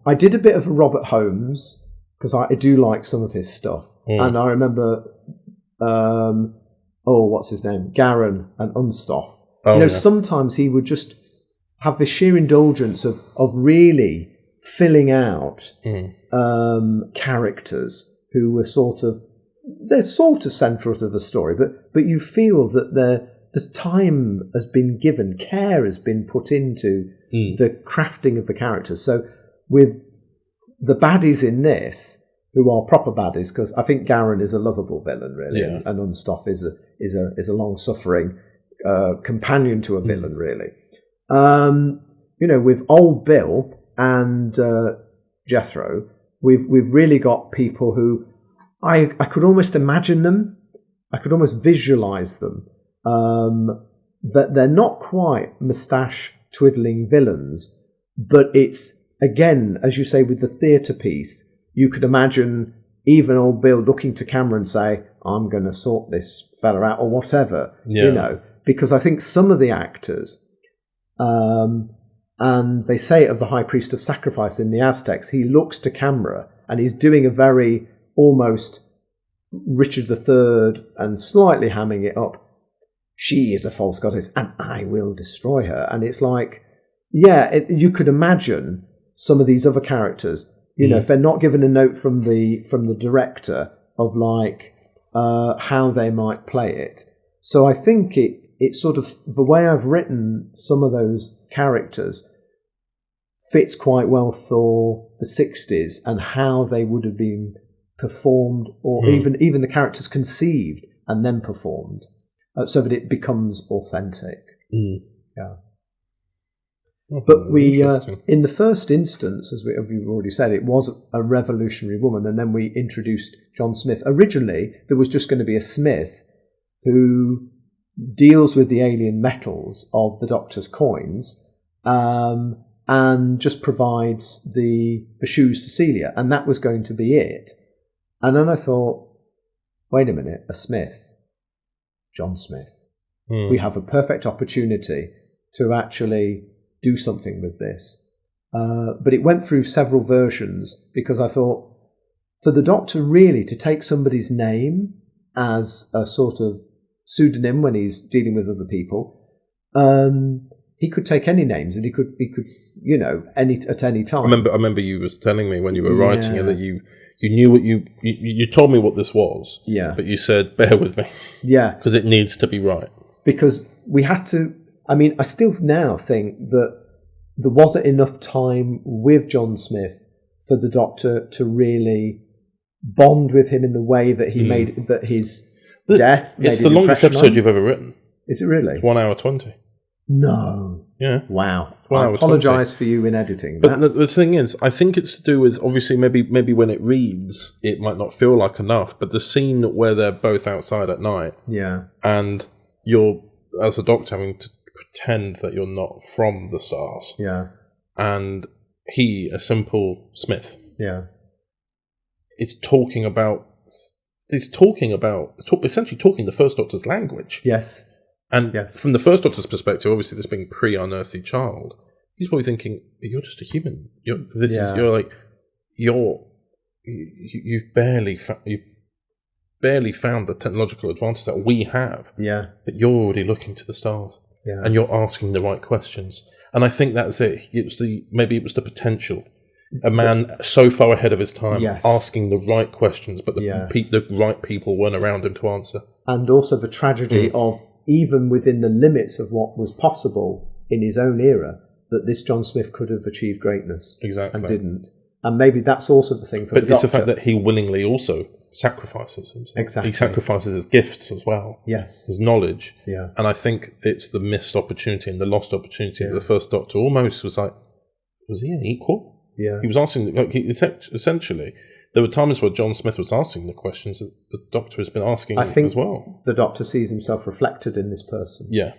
I did a bit of Robert Holmes because I do like some of his stuff, and I remember, what's his name, Garin and Unstoff. Sometimes he would just have the sheer indulgence of really filling out characters who were they're sort of central to the story, but you feel that there's time has been given, care has been put into the crafting of the characters. So with the baddies in this, who are proper baddies, because I think Garin is a lovable villain, really, and Unstoff is a long-suffering companion to a villain, really. With Old Bill and Jethro, we've really got people who I could almost imagine them, I could almost visualise them. That they're not quite moustache twiddling villains, but it's, again, as you say, with the theatre piece, you could imagine even Old Bill looking to camera and say, I'm going to sort this fella out, or whatever, because I think some of the actors, and they say it of the High Priest of Sacrifice in the Aztecs, he looks to camera and he's doing a very almost Richard III and slightly hamming it up. She is a false goddess and I will destroy her. And it's like, you could imagine some of these other characters, if they're not given a note from the director of how they might play it. So I think it's sort of the way I've written some of those characters fits quite well for the 60s and how they would have been performed, or even the characters conceived and then performed, so that it becomes authentic. Yeah. But we, in the first instance, as we've already said, it was a revolutionary woman, and then we introduced John Smith. Originally, there was just going to be a smith who deals with the alien metals of the Doctor's coins, and just provides the shoes for Celia, and that was going to be it. And then I thought, wait a minute, a smith, John Smith. We have a perfect opportunity to actually do something with this. But it went through several versions because I thought, for the Doctor really to take somebody's name as a sort of pseudonym when he's dealing with other people, he could take any names, and he could at any time. I remember you was telling me when you were writing it that you knew what you told me what this was. Yeah. But you said, bear with me. Yeah. Because it needs to be right. Because we had to. I mean, I still now think that there wasn't enough time with John Smith for the Doctor to really bond with him in the way that he made that his death. It's the longest episode you've ever written. Is it really? 1 hour 20. No. Yeah. Wow. I apologise for you in editing. But the thing is, I think it's to do with, obviously, maybe when it reads, it might not feel like enough, but the scene where they're both outside at night, and you're, as a Doctor, having to pretend that you're not from the stars. Yeah. And he, a simple Smith, yeah, is talking about essentially talking the First Doctor's language. Yes. And from the First Doctor's perspective, obviously this being pre-unearthly child, he's probably thinking, you're just a human. You've barely found the technological advances that we have. Yeah. But you're already looking to the stars. Yeah. And you're asking the right questions. And I think that's it. Maybe it was the potential. A man so far ahead of his time, asking the right questions, but the right people weren't around him to answer. And also the tragedy of, even within the limits of what was possible in his own era, that this John Smith could have achieved greatness. Exactly. And didn't. And maybe that's also the thing for the Doctor. But it's the fact that he willingly also sacrifices himself. Exactly. He sacrifices his gifts as well. Yes. His knowledge. Yeah. And I think it's the missed opportunity and the lost opportunity that the First Doctor almost was like, was he an equal? Yeah. He was asking, essentially, there were times where John Smith was asking the questions that the Doctor has been asking as well. The Doctor sees himself reflected in this person. Yeah.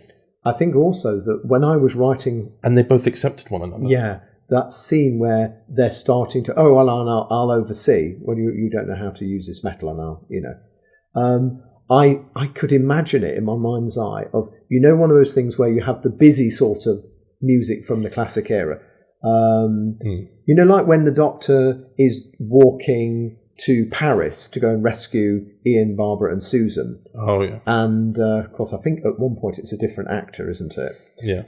I think also that when I was writing... And they both accepted one another. Yeah. That scene where they're starting to, I'll oversee. Well, you don't know how to use this metal, and I could imagine it in my mind's eye of, one of those things where you have the busy sort of music from the classic era. Like when the Doctor is walking to Paris to go and rescue Ian, Barbara and Susan. Oh, yeah. And, of course, I think at one point it's a different actor, isn't it? Yeah.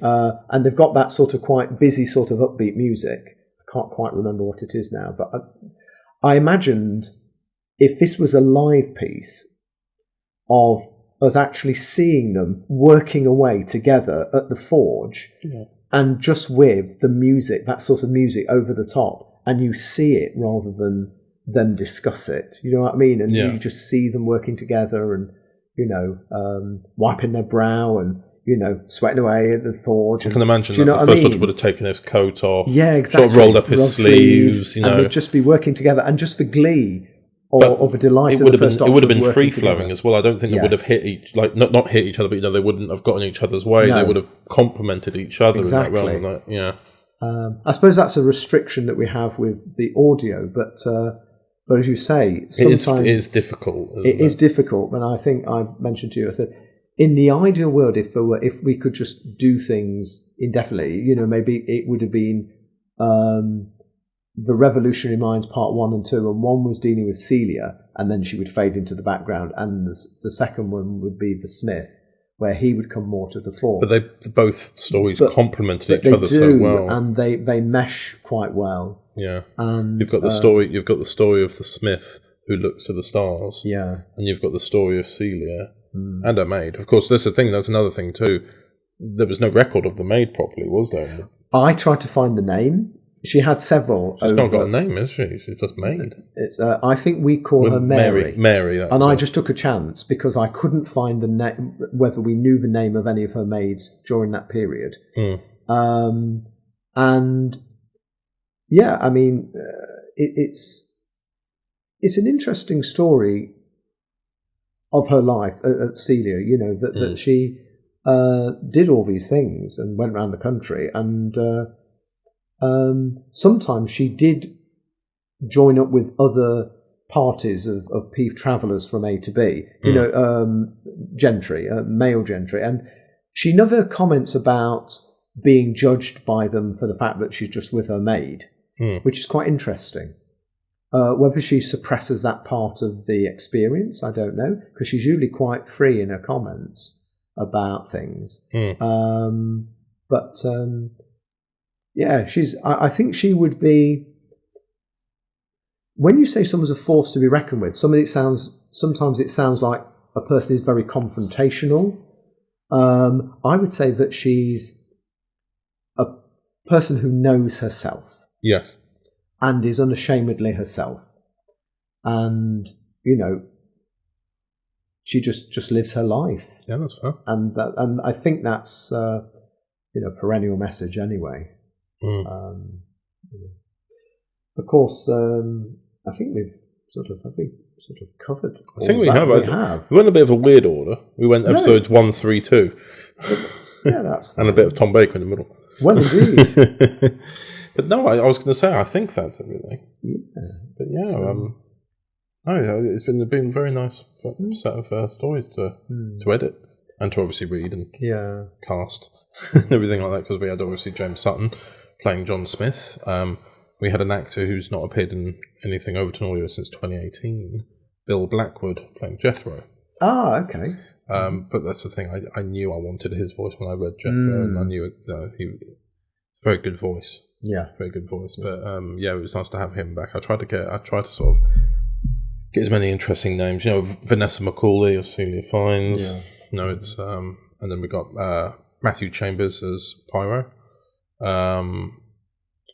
And they've got that sort of quite busy sort of upbeat music. I can't quite remember what it is now, but I imagined if this was a live piece of us actually seeing them working away together at the forge, and just with the music, that sort of music over the top, and you see it rather than them discuss it. You know what I mean? And you just see them working together and, wiping their brow and, sweating away at the forge. I can imagine that the First Doctor would have taken his coat off. Yeah, exactly. Sort of rolled up his sleeves, And they'd just be working together, and just for glee of a delight. It would have been free flowing as well. I don't think they would have hit not hit each other, but they wouldn't have gotten each other's way. No. They would have complemented each other in that realm. I suppose that's a restriction that we have with the audio, but as you say, sometimes it is difficult. It is difficult, and I think I mentioned to you, I said, in the ideal world, if we could just do things indefinitely, maybe it would have been the Revolutionary Minds Part 1 and 2, and one was dealing with Celia, and then she would fade into the background, and the second one would be the Smith, where he would come more to the fore. But both stories complemented each other so well, and they mesh quite well. Yeah, and you've got the story. You've got the story of the Smith who looks to the stars. Yeah, and you've got the story of Celia and her maid. Of course, that's the thing. That's another thing too. There was no record of the maid properly, was there? I tried to find the name. She had several. She's not got a name, is she? She's just maid. It's. I think we call her Mary. Mary. And I just took a chance because I couldn't find the name. Whether we knew the name of any of her maids during that period. And yeah, I mean, it's an interesting story of her life, Celia. That she did all these things and went around the country, and sometimes she did join up with other parties of travellers from A to B, gentry, male gentry, and she never comments about being judged by them for the fact that she's just with her maid, which is quite interesting. Whether she suppresses that part of the experience, I don't know, because she's usually quite free in her comments about things. Yeah, I think she would be. When you say someone's a force to be reckoned with, sometimes it sounds like a person is very confrontational. I would say that she's a person who knows herself. Yeah. And is unashamedly herself. And, she just lives her life. Yeah, that's fair. And I think that's, perennial message anyway. Of course, I think we've sort of covered. I think we have. We went a bit of a weird order. We went episodes 1, 3, 2. Yeah, that's fine. And a bit of Tom Baker in the middle. Well, indeed. But no, I was going to say I think that's everything. Yeah. But it's been a very nice set of stories to edit and to obviously read and cast and everything like that, because we had obviously James Sutton playing John Smith. We had an actor who's not appeared in anything Overton Audio since 2018, Bill Blackwood, playing Jethro. Ah, okay. But that's the thing. I knew I wanted his voice when I read Jethro, and I knew he was a very good voice. Yeah, very good voice. But it was nice to have him back. I tried to sort of get as many interesting names. Vanessa McCauley or Celia Fiennes. Yeah. It's and then we got Matthew Chambers as Pyro.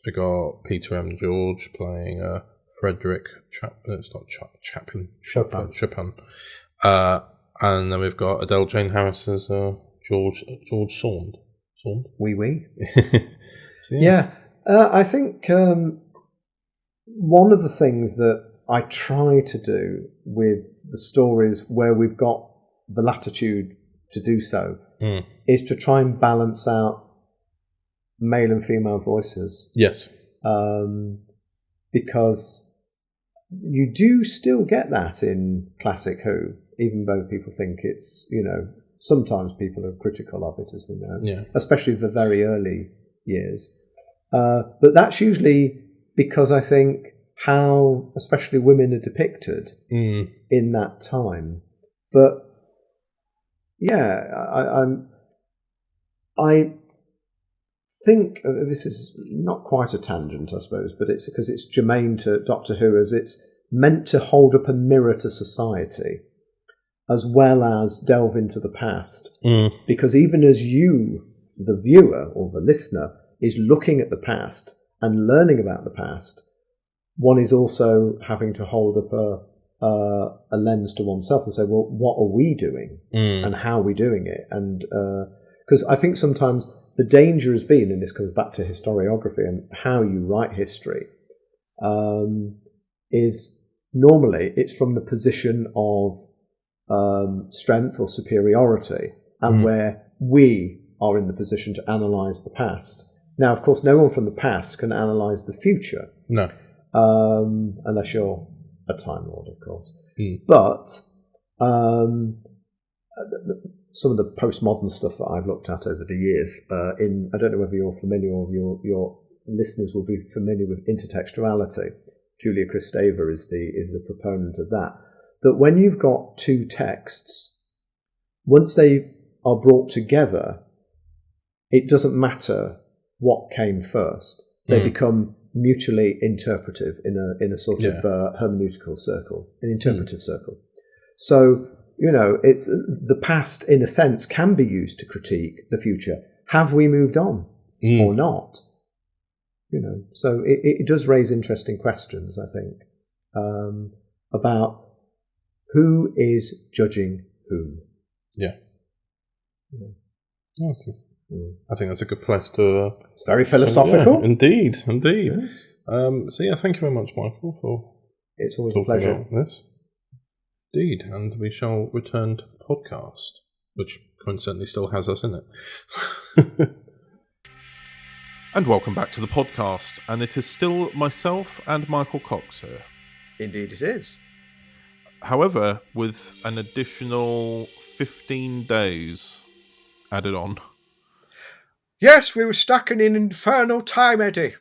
We got Peter M. George playing Frederick Chaplin. Chopin. And then we've got Adele Jane Harris as George Saund. Oui. So, yeah. I think one of the things that I try to do with the stories where we've got the latitude to do so is to try and balance out male and female voices. Yes. Because you do still get that in classic Who, even though people think it's, sometimes people are critical of it, as we know, especially the very early years. But that's usually because I think how especially women are depicted in that time. But I think this is not quite a tangent, I suppose, but it's because it's germane to Doctor Who, as it's meant to hold up a mirror to society as well as delve into the past. Because even as you, the viewer or the listener, is looking at the past and learning about the past, one is also having to hold up a lens to oneself and say, well, what are we doing and how are we doing it? And because I think sometimes the danger has been, and this comes back to historiography and how you write history, is normally it's from the position of strength or superiority, and where we are in the position to analyse the past. Now, of course, no one from the past can analyse the future. No. Unless you're a Time Lord, of course. But some of the postmodern stuff that I've looked at over the years, I don't know whether you're familiar or your listeners will be familiar with intertextuality. Julia Kristeva is the proponent of that. That when you've got two texts, once they are brought together, it doesn't matter what came first. They become mutually interpretive in a sort of hermeneutical circle, an interpretive circle. So, it's the past, in a sense, can be used to critique the future. Have we moved on or not? So it does raise interesting questions, I think, about who is judging whom. Yeah. I think that's a good place to... it's very philosophical. Indeed. Yes. So, thank you very much, Michael, for... It's always a pleasure. About this. Indeed, and we shall return to the podcast, which coincidentally still has us in it. And welcome back to the podcast, and it is still myself and Michael Cox here. Indeed it is. However, with an additional 15 days added on. Yes, we were stuck in an infernal time, Eddie.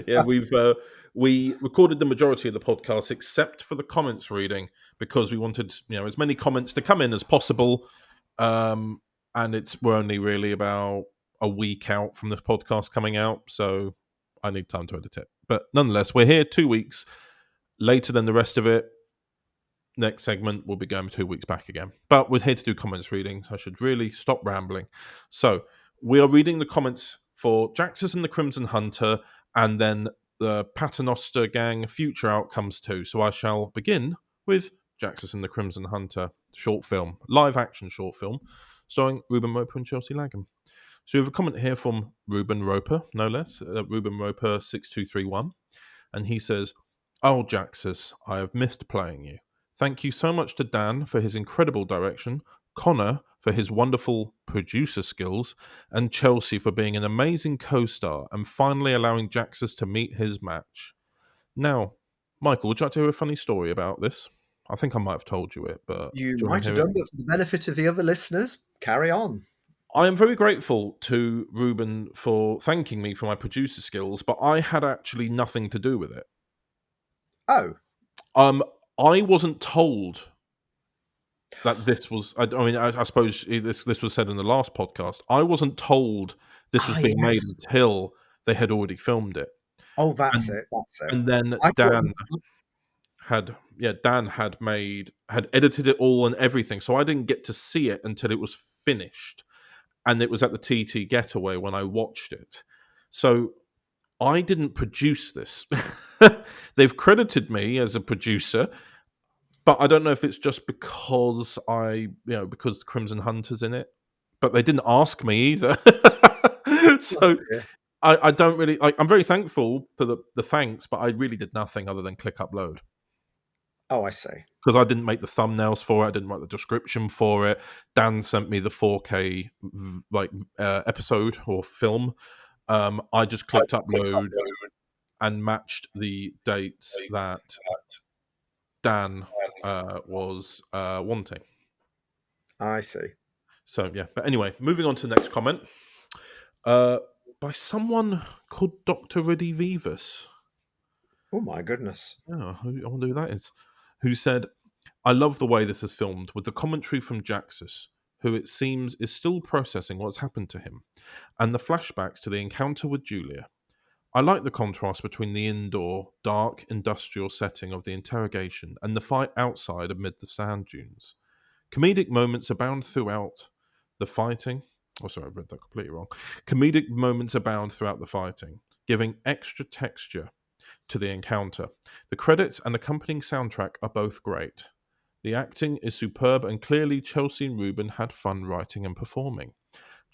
Yeah, we recorded the majority of the podcast except for the comments reading because we wanted, as many comments to come in as possible. And we're only really about a week out from this podcast coming out, so I need time to edit it. But nonetheless, we're here 2 weeks later than the rest of it. Next segment, we'll be going 2 weeks back again. But we're here to do comments reading, so I should really stop rambling. So we are reading the comments for Jaxus and the Crimson Hunter, and then the Paternoster Gang Future Outcomes 2. So I shall begin with Jaxus and the Crimson Hunter short film, live-action short film, starring Ruben Roper and Chelsea Lagham. So we have a comment here from Ruben Roper, no less, Ruben Roper 6231, and he says, "Oh, Jaxus, I have missed playing you. Thank you so much to Dan for his incredible direction, Connor for his wonderful producer skills, and Chelsea for being an amazing co-star and finally allowing Jaxus to meet his match." Now, Michael, would you like to hear a funny story about this? I think I might have told you it, but... You might have done, but for the benefit of the other listeners, carry on. I am very grateful to Ruben for thanking me for my producer skills, but I had actually nothing to do with it. Oh. I wasn't told that this was... I suppose this was said in the last podcast. I wasn't told this was being made until they had already filmed it. Oh, that's it. And then Dan had edited it all and everything, so I didn't get to see it until it was finished. And it was at the TT Getaway when I watched it. So I didn't produce this. They've credited me as a producer, but I don't know if it's just because because the Crimson Hunter's in it. But they didn't ask me either. So I don't really... I'm very thankful for the thanks, but I really did nothing other than click upload. Oh, I see. Because I didn't make the thumbnails for it. I didn't write the description for it. Dan sent me the 4K episode or film. I just clicked upload and matched the dates that Dan was wanting. I see. So, yeah. But anyway, moving on to the next comment. By someone called Dr. Riddy Vivas. Oh, my goodness. Oh, I wonder who that is. Who said, "I love the way this is filmed, with the commentary from Jaxus, who it seems is still processing what's happened to him, and the flashbacks to the encounter with Julia. I like the contrast between the indoor, dark, industrial setting of the interrogation and the fight outside amid the sand dunes. Comedic moments abound throughout the fighting." Oh, sorry, I read that completely wrong. "Comedic moments abound throughout the fighting, giving extra texture to the encounter. The credits and accompanying soundtrack are both great. The acting is superb, and clearly Chelsea and Ruben had fun writing and performing.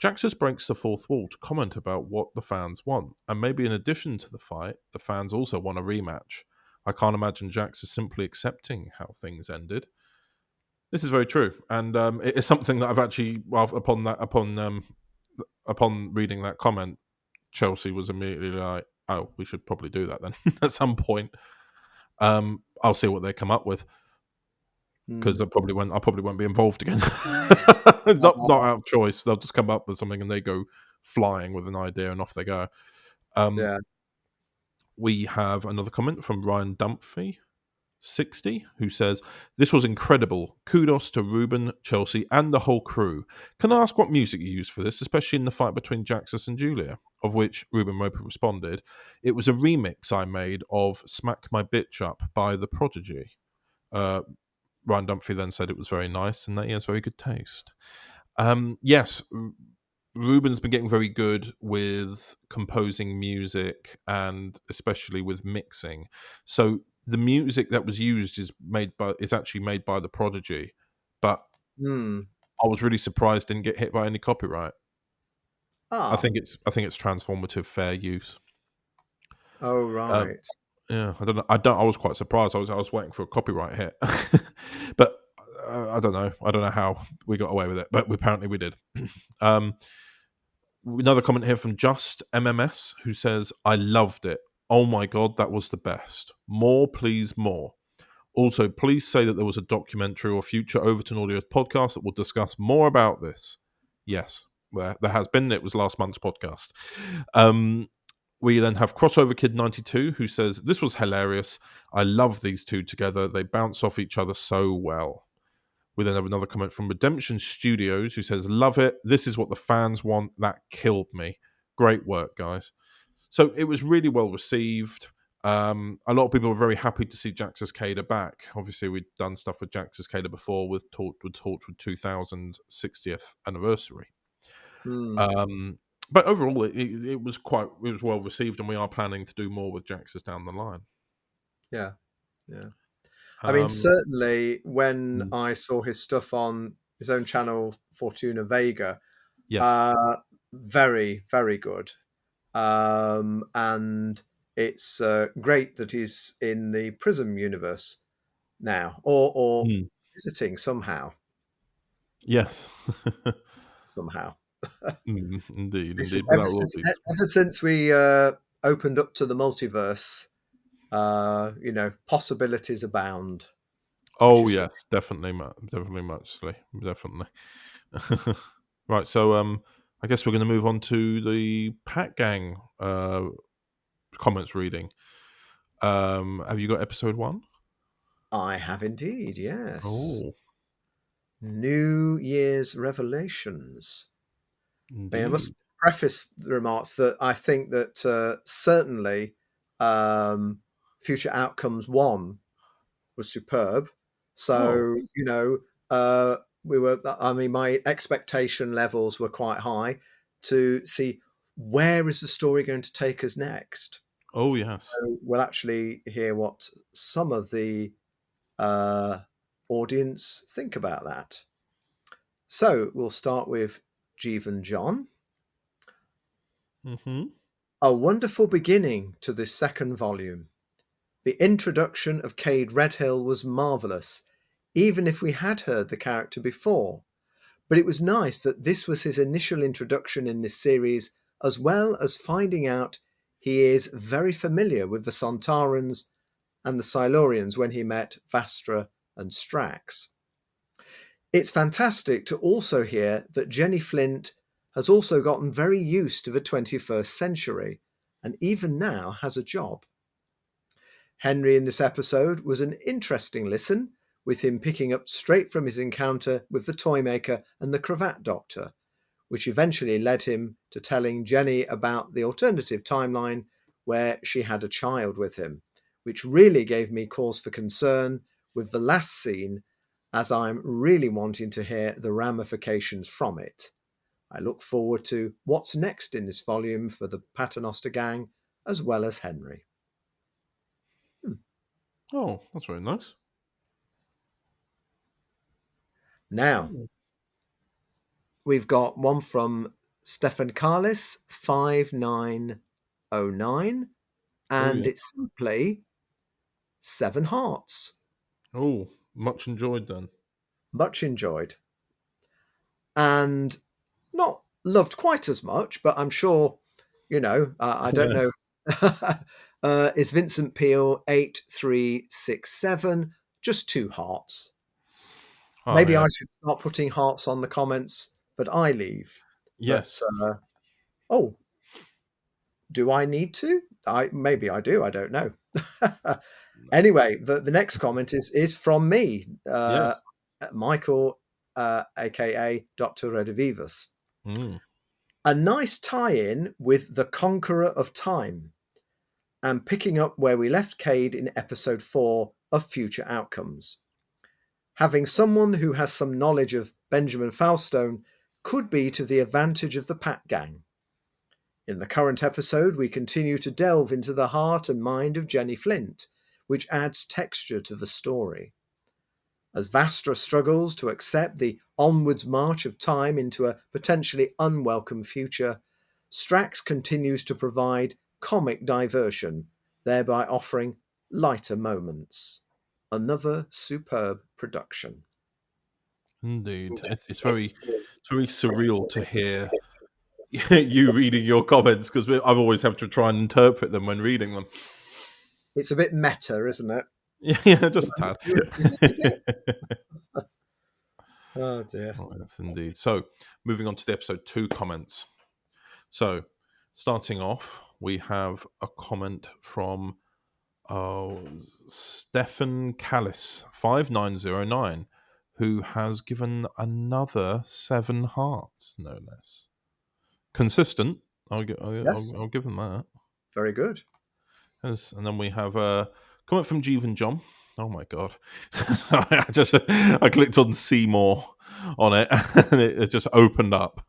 Jaxus breaks the fourth wall to comment about what the fans want, and maybe in addition to the fight, the fans also want a rematch. I can't imagine Jaxus simply accepting how things ended." This is very true, and it is something that I've actually, upon reading that comment, Chelsea was immediately like, "Oh, we should probably do that then." At some point. I'll see what they come up with, because I probably won't be involved again. not out of choice. They'll just come up with something and they go flying with an idea and off they go. We have another comment from Ryan Dumphy 60, who says, "This was incredible. Kudos to Ruben, Chelsea, and the whole crew. Can I ask what music you used for this, especially in the fight between Jaxus and Julia?" Of which Ruben Roper responded, "It was a remix I made of Smack My Bitch Up by The Prodigy." Ryan Dumphy then said it was very nice and that he has very good taste. Yes, Ruben's been getting very good with composing music and especially with mixing. So the music that was used is actually made by The Prodigy, but I was really surprised it didn't get hit by any copyright. I think it's transformative fair use. Oh, right. Yeah, I don't know. I was quite surprised. I was waiting for a copyright hit, but I don't know. I don't know how we got away with it, but apparently we did. Another comment here from Just MMS, who says, "I loved it. Oh my god, that was the best. More, please, more. Also, please say that there was a documentary or future Overton Audios podcast that will discuss more about this." Yes, there has been. It was last month's podcast. We then have Crossover Kid 92, who says, "This was hilarious. I love these two together. They bounce off each other so well." We then have another comment from Redemption Studios, who says, "Love it. This is what the fans want. That killed me. Great work, guys." So it was really well received. A lot of people were very happy to see Jax's Cader back. Obviously, we'd done stuff with Jax's Cader before with Torchwood 2000's 60th anniversary. But overall, it was well received, and we are planning to do more with Jax's down the line. Yeah. I mean, certainly when I saw his stuff on his own channel, Fortuna Vega, yes, very, very good. And it's great that he's in the Prism universe now, or visiting somehow. Yes. Somehow. Indeed. Ever since we opened up to the multiverse, possibilities abound. Oh yes, definitely muchly. Right, so I guess we're going to move on to the Pat Gang comments reading. Have you got episode 1? I have indeed, yes. Oh, New Year's Revelations. indeed. I must preface the remarks that I think that certainly Future Outcomes 1 was superb. So, my expectation levels were quite high to see where is the story going to take us next. Oh, yes. So we'll actually hear what some of the audience think about that. So we'll start with Jeev and John. Mm-hmm. A wonderful beginning to this second volume. The introduction of Cade Redhill was marvellous, even if we had heard the character before. But it was nice that this was his initial introduction in this series, as well as finding out he is very familiar with the Sontarans and the Silurians when he met Vastra and Strax. It's fantastic to also hear that Jenny Flint has also gotten very used to the 21st century and even now has a job. Henry in this episode was an interesting listen, with him picking up straight from his encounter with the Toymaker and the Cravat Doctor, which eventually led him to telling Jenny about the alternative timeline where she had a child with him, which really gave me cause for concern with the last scene, as I'm really wanting to hear the ramifications from it. I look forward to what's next in this volume for the Paternoster gang, as well as Henry. Oh, that's very nice. Now, we've got one from Stefan Carlis, 5909, and it's simply 7 hearts. Oh, much enjoyed then. Much enjoyed. And not loved quite as much, but I'm sure, I don't know. Is Vincent Peel 8367 just 2 hearts? Maybe I should start putting hearts on the comments that I leave. Yes. But, do I need to? Maybe I do. I don't know. Anyway, the next comment is from me, Michael, aka Dr. Redivivus. A nice tie-in with The Conqueror of Time, and picking up where we left Cade in episode 4 of Future Outcomes. Having someone who has some knowledge of Benjamin Falstone could be to the advantage of the Pat Gang. In the current episode, we continue to delve into the heart and mind of Jenny Flint, which adds texture to the story. As Vastra struggles to accept the onwards march of time into a potentially unwelcome future, Strax continues to provide comic diversion, thereby offering lighter moments. Another superb production. Indeed. It's very surreal to hear you reading your comments, because I've always have to try and interpret them when reading them. It's a bit meta, isn't it? Yeah, just a tad. Is it? Oh dear. Oh, yes, indeed. So, moving on to the episode 2 comments. So, starting off we have a comment from Stefan Callis 5909, who has given another 7 hearts, no less. Consistent. I'll give them that. Very good. Yes, and then we have a comment from Jeevan John. Oh my god! I clicked on see more on it, and it just opened up.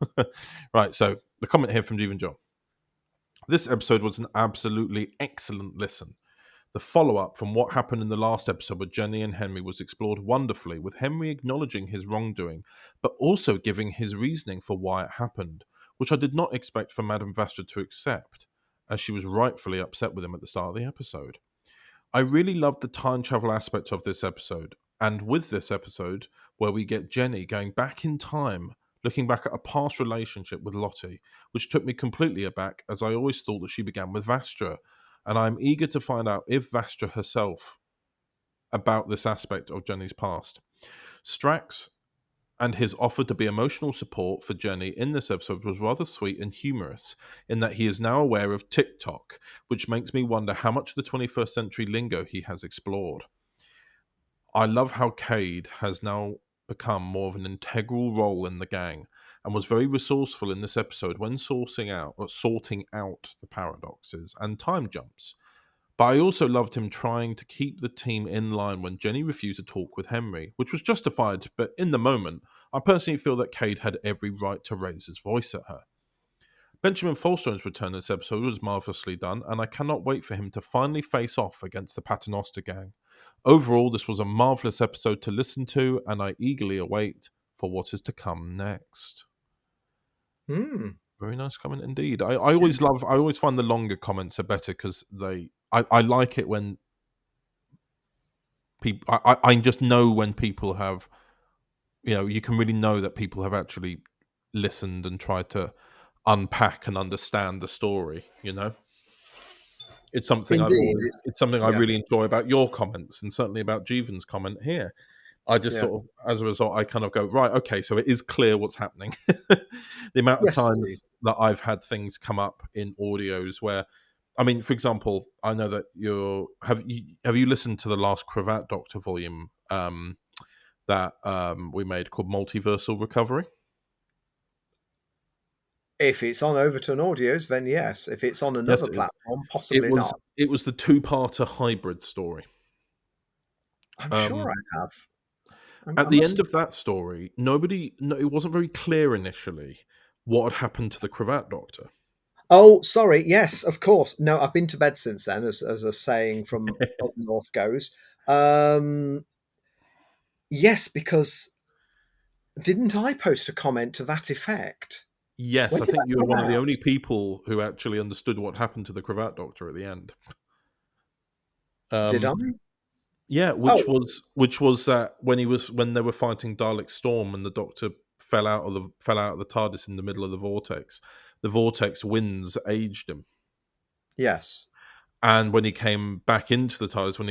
Right, so the comment here from Jeevan John. This episode was an absolutely excellent listen. The follow-up from what happened in the last episode with Jenny and Henry was explored wonderfully, with Henry acknowledging his wrongdoing, but also giving his reasoning for why it happened, which I did not expect for Madame Vastra to accept, as she was rightfully upset with him at the start of the episode. I really loved the time travel aspect of this episode, and with this episode, where we get Jenny going back in time, looking back at a past relationship with Lottie, which took me completely aback, as I always thought that she began with Vastra, and I'm eager to find out if Vastra herself about this aspect of Jenny's past. Strax and his offer to be emotional support for Jenny in this episode was rather sweet and humorous, in that he is now aware of TikTok, which makes me wonder how much of the 21st century lingo he has explored. I love how Cade has now become more of an integral role in the gang, and was very resourceful in this episode when sorting out the paradoxes and time jumps. But I also loved him trying to keep the team in line when Jenny refused to talk with Henry, which was justified, but in the moment, I personally feel that Cade had every right to raise his voice at her. Benjamin Falstone's return this episode was marvellously done, and I cannot wait for him to finally face off against the Paternoster gang. Overall, this was a marvellous episode to listen to, and I eagerly await for what is to come next. Very nice comment indeed. I always find the longer comments are better, because I like it when people, I just know when people have, you can really know that people have actually listened and tried to unpack and understand the story. It's something I really enjoy about your comments, and certainly about Jeevan's comment here. I just sort of, as a result, I kind of go, right, okay, so it is clear what's happening. The amount of times that I've had things come up in audios where, I mean, for example, I know that have you listened to the last Cravat Doctor volume that we made called Multiversal Recovery? If it's on Overton Audios, then yes. If it's on another platform, possibly not. It was the two-parter hybrid story. I'm sure I have. At the end of that story, it wasn't very clear initially what had happened to the Cravat Doctor. Oh, sorry. Yes, of course. No, I've been to bed since then, as a saying from up north goes. Yes, because didn't I post a comment to that effect? Yes, I think you were one of the only people who actually understood what happened to the Cravat Doctor at the end. Did I? Yeah, which was that when they were fighting Dalek Storm and the Doctor fell out of the TARDIS in the middle of the vortex winds aged him. Yes. And when he came back into the TARDIS, when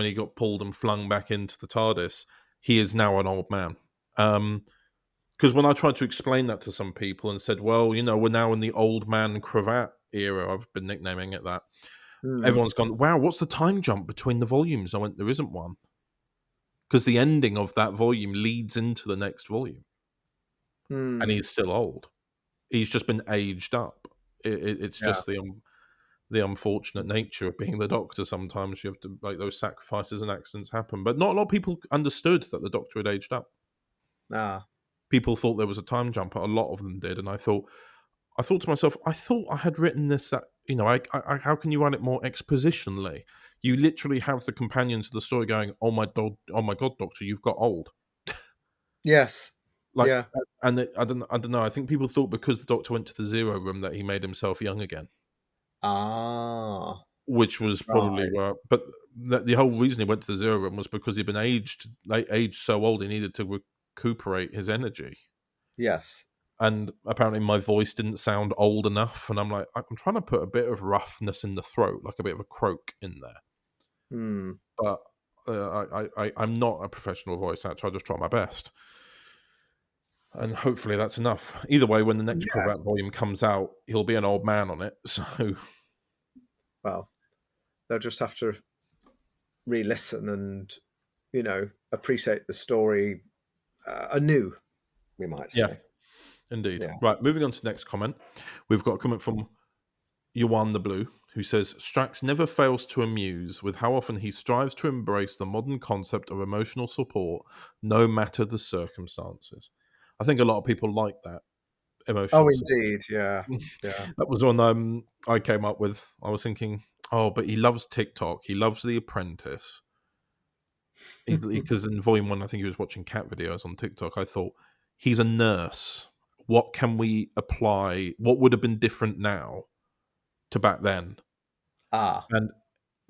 he got pulled and flung back into the TARDIS, he is now an old man. Because when I tried to explain that to some people and said, well, we're now in the old man cravat era, I've been nicknaming it that. Everyone's gone, wow, what's the time jump between the volumes? I went, there isn't one. Because the ending of that volume leads into the next volume. And he's still old. He's just been aged up. It's just the unfortunate nature of being the Doctor. Sometimes you have to, like, those sacrifices and accidents happen. But not a lot of people understood that the Doctor had aged up. People thought there was a time jump. A lot of them did. And I thought to myself, I thought I had written this that, how can you write it more expositionally? You literally have the companions of the story going, oh my God, Doctor, you've got old. Yes. And I don't know. I think people thought because the Doctor went to the Zero Room that he made himself young again. Which was probably right. But the whole reason he went to the Zero Room was because he'd been aged so old he needed to recuperate his energy. Yes. And apparently my voice didn't sound old enough, and I'm like, I'm trying to put a bit of roughness in the throat, like a bit of a croak in there. But I'm not a professional voice actor. I just try my best. And hopefully that's enough. Either way, when the next Yes. Korvac volume comes out, he'll be an old man on it. So, Well, they'll just have to re-listen and, appreciate the story anew, we might yeah, say. indeed. Yeah. Right, moving on to the next comment. We've got a comment from Yuan the Blue, who says, Strax never fails to amuse with how often he strives to embrace the modern concept of emotional support, no matter the circumstances. I think a lot of people like that. Emotional Oh, support. indeed. Yeah. Yeah. That was one I came up with. I was thinking, oh, but he loves TikTok. He loves The Apprentice. Because in Volume 1, I think he was watching cat videos on TikTok. I thought, he's a nurse. What can we apply? What would have been different now to back then? Ah. And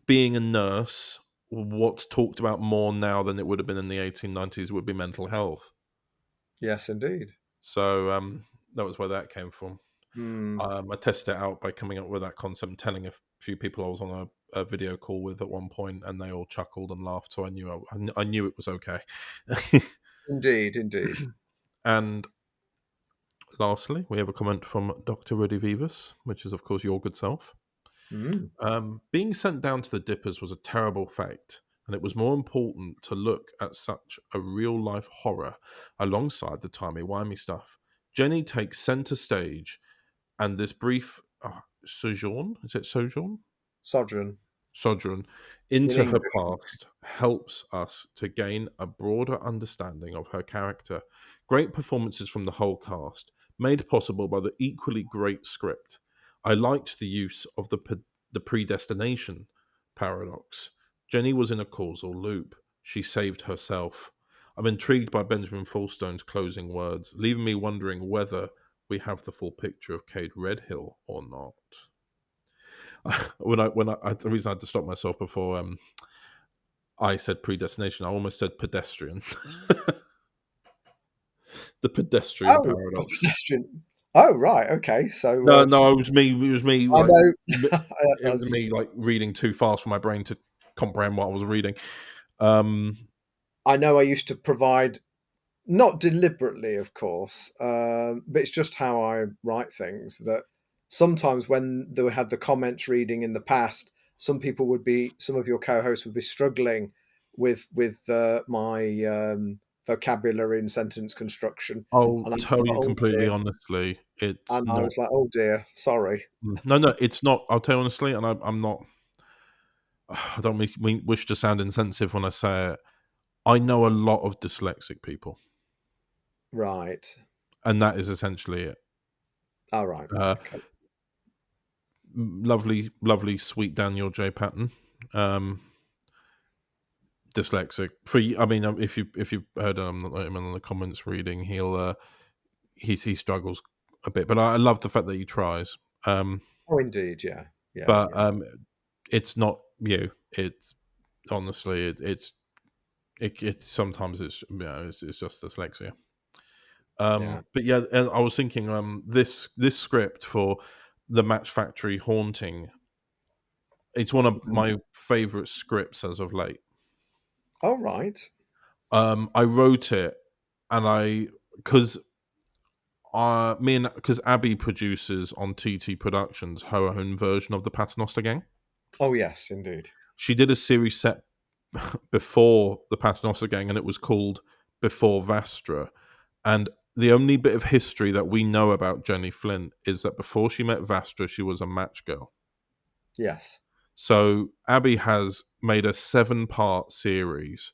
being a nurse, what's talked about more now than it would have been in the 1890s would be mental health. Yes, indeed. So that was where that came from. Hmm. I tested it out by coming up with that concept and telling a few people I was on a video call with at one point, and they all chuckled and laughed. So I knew it was okay. Indeed, indeed. And lastly, we have a comment from Dr. Rudy Vivas, which is, of course, your good self. Being sent down to the Dippers was a terrible fate, and it was more important to look at such a real-life horror alongside the timey-wimey stuff. Jenny takes centre stage, and this brief sojourn, is it sojourn? Sojourn into her past helps us to gain a broader understanding of her character. Great performances from the whole cast, made possible by the equally great script. I liked the use of the predestination paradox. Jenny was in a causal loop. She saved herself. I'm intrigued by Benjamin Falstone's closing words, leaving me wondering whether we have the full picture of Cade Redhill or not. The reason I had to stop myself before I said predestination, I almost said pedestrian. The pedestrian paradox. Pedestrian. Oh, right. Okay. So No, it was me. It was me. I Like, know. it was me like reading too fast for my brain to comprehend what I was reading. I know I used to provide, not deliberately, of course, but it's just how I write things, that sometimes when they had the comments reading in the past, some of your co-hosts would be struggling with my vocabulary and sentence construction. I'll And I tell was like, you oh completely dear. honestly, it's And I not. was like, oh dear, sorry. No, it's not. I'll tell you honestly, and I'm not. I don't wish to sound insensitive when I say it. I know a lot of dyslexic people. Right. And that is essentially it. All right. Okay. Lovely, sweet Daniel J. Patton. Dyslexic. If you've heard him in the comments reading, he struggles a bit, but I love the fact that he tries. Oh, indeed, yeah. But it's not you. It's honestly, it's sometimes it's just dyslexia. But yeah, and I was thinking, this script for the Match Factory Haunting, it's one of my favorite scripts as of late. Oh, right. I wrote it, and because Abby produces on TT Productions her own version of the Paternoster Gang. Oh, yes, indeed. She did a series set before the Paternoster Gang, and it was called Before Vastra. And the only bit of history that we know about Jenny Flint is that before she met Vastra, she was a match girl. Yes. So Abby has made a 7-part series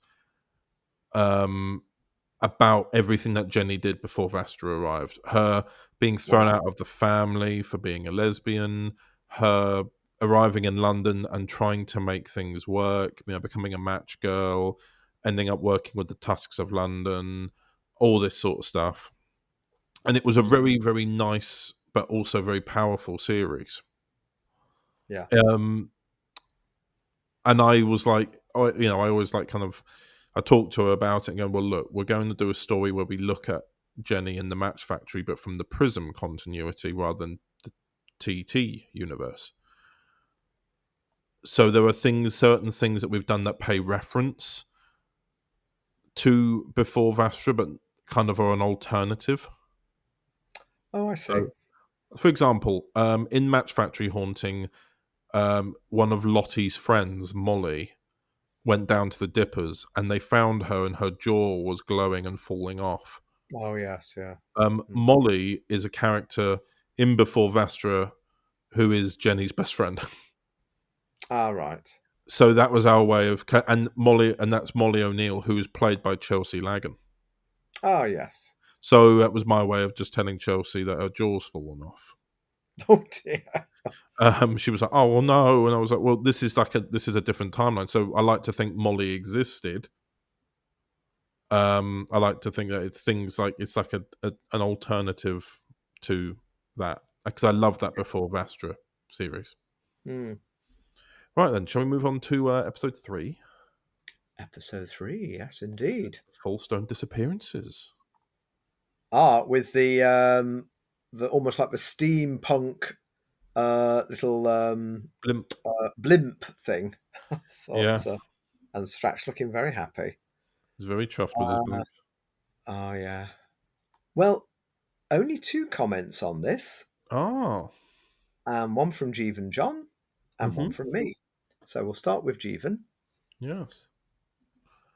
about everything that Jenny did before Vastra arrived. Her being thrown out of the family for being a lesbian, her arriving in London and trying to make things work, becoming a match girl, ending up working with the Tusks of London, all this sort of stuff. And it was a very, very nice but also very powerful series. Yeah. And I was like, I always like I talked to her about it and going, well, look, we're going to do a story where we look at Jenny in the Match Factory, but from the Prism continuity rather than the TT universe. So there are certain things that we've done that pay reference to Before Vastra, but kind of are an alternative. Oh, I see. So, for example, in Match Factory Haunting, one of Lottie's friends, Molly, went down to the Dippers and they found her and her jaw was glowing and falling off. Oh, yes, yeah. Molly is a character in Before Vestra who is Jenny's best friend. Ah, right. So that was our way of... And that's Molly O'Neill, who is played by Chelsea Lagan. Oh, yes. So that was my way of just telling Chelsea that her jaw's fallen off. Oh, dear. She was like, "Oh well, no," and I was like, "Well, this is a different timeline." So I like to think Molly existed. I like to think that it's like an alternative to that, because I love that Before Vestra series. Hmm. Right then, shall we move on to episode 3? Episode 3, yes, indeed. Fallstone disappearances. Ah, with the almost like the steampunk little Blimp. blimp thing. Yeah. And Strax looking very happy. He's very chuffed with his move. Oh, yeah. Well, only 2 comments on this. Oh. One from Jeevan John and one from me. So we'll start with Jeevan. Yes.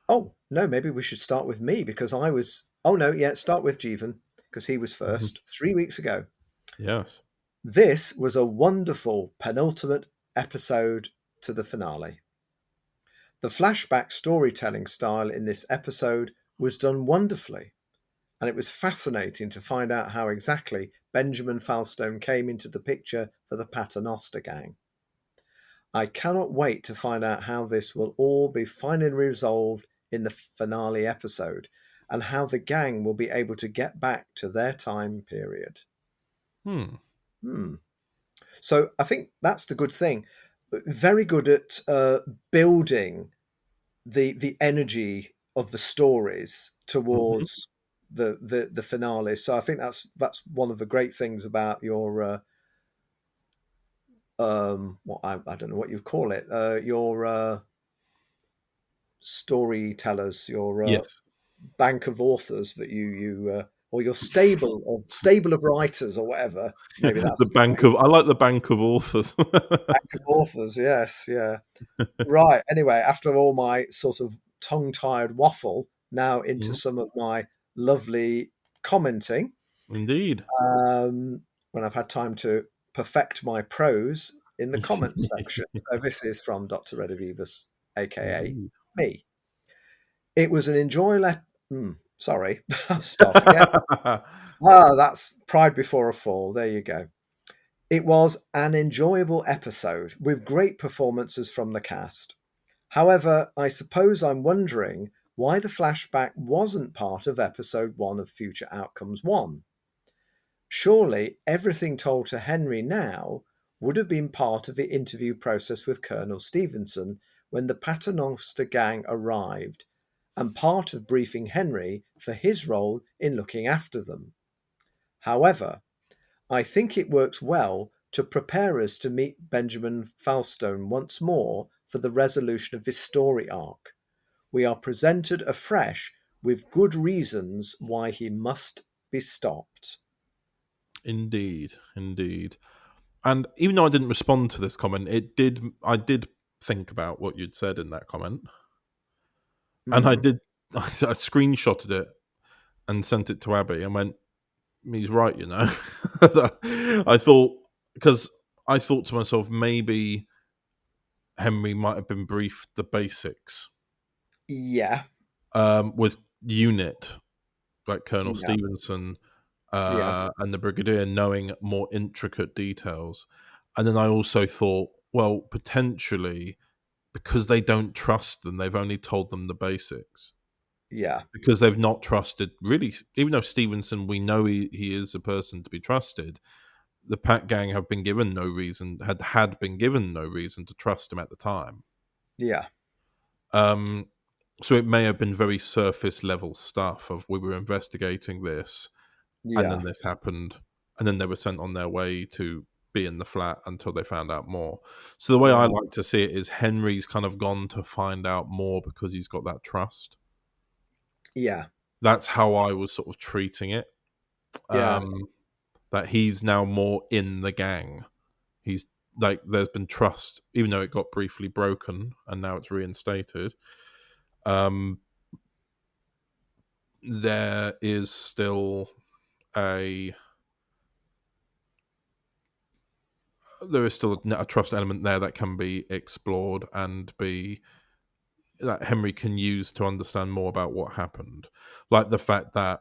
Oh, no, maybe we should start with me because I was... Oh, no, yeah, start with Jeevan because he was first 3 weeks ago. Yes. This was a wonderful penultimate episode to the finale. The flashback storytelling style in this episode was done wonderfully, and it was fascinating to find out how exactly Benjamin Falstone came into the picture for the Paternoster gang. I cannot wait to find out how this will all be finally resolved in the finale episode, and how the gang will be able to get back to their time period. So I think that's the good thing. Very good at building the energy of the stories towards the finale. So I think that's one of the great things about your what I don't know what you call it, your storytellers, your Yes. bank of authors that you or your stable of writers or whatever. Maybe that's I like the bank of authors. bank of authors. Yes, yeah. Right. Anyway, after all my sort of tongue-tired waffle, now into some of my lovely commenting. Indeed. When I've had time to perfect my prose in the comments section. So this is from Dr. Redivivus, aka me. It was an enjoyable... sorry, I'll start again. That's pride before a fall. There you go. It was an enjoyable episode with great performances from the cast. However, I suppose I'm wondering why the flashback wasn't part of episode 1 of Future Outcomes 1. Surely everything told to Henry now would have been part of the interview process with Colonel Stevenson when the Paternoster gang arrived, and part of briefing Henry for his role in looking after them. However, I think it works well to prepare us to meet Benjamin Falstone once more for the resolution of this story arc. We are presented afresh with good reasons why he must be stopped. Indeed. And even though I didn't respond to this comment, I did think about what you'd said in that comment. And I screenshotted it and sent it to Abby and went, he's right, you know. I thought to myself, maybe Henry might have been briefed the basics. Yeah. With Unit, like Colonel Stevenson and the Brigadier knowing more intricate details. And then I also thought, well, potentially, because they don't trust them, they've only told them the basics. Yeah. Because they've not trusted, really, even though Stevenson, we know he is a person to be trusted, the Pat gang have been given no reason, had been given no reason to trust him at the time. Yeah. So it may have been very surface level stuff of we were investigating this, and then this happened, and then they were sent on their way to be in the flat until they found out more. So the way I like to see it is Henry's kind of gone to find out more because he's got that trust. Yeah. That's how I was sort of treating it. Yeah. That he's now more in the gang. He's like, there's been trust, even though it got briefly broken and now it's reinstated. There is still a trust element there that can be explored and that Henry can use to understand more about what happened. Like the fact that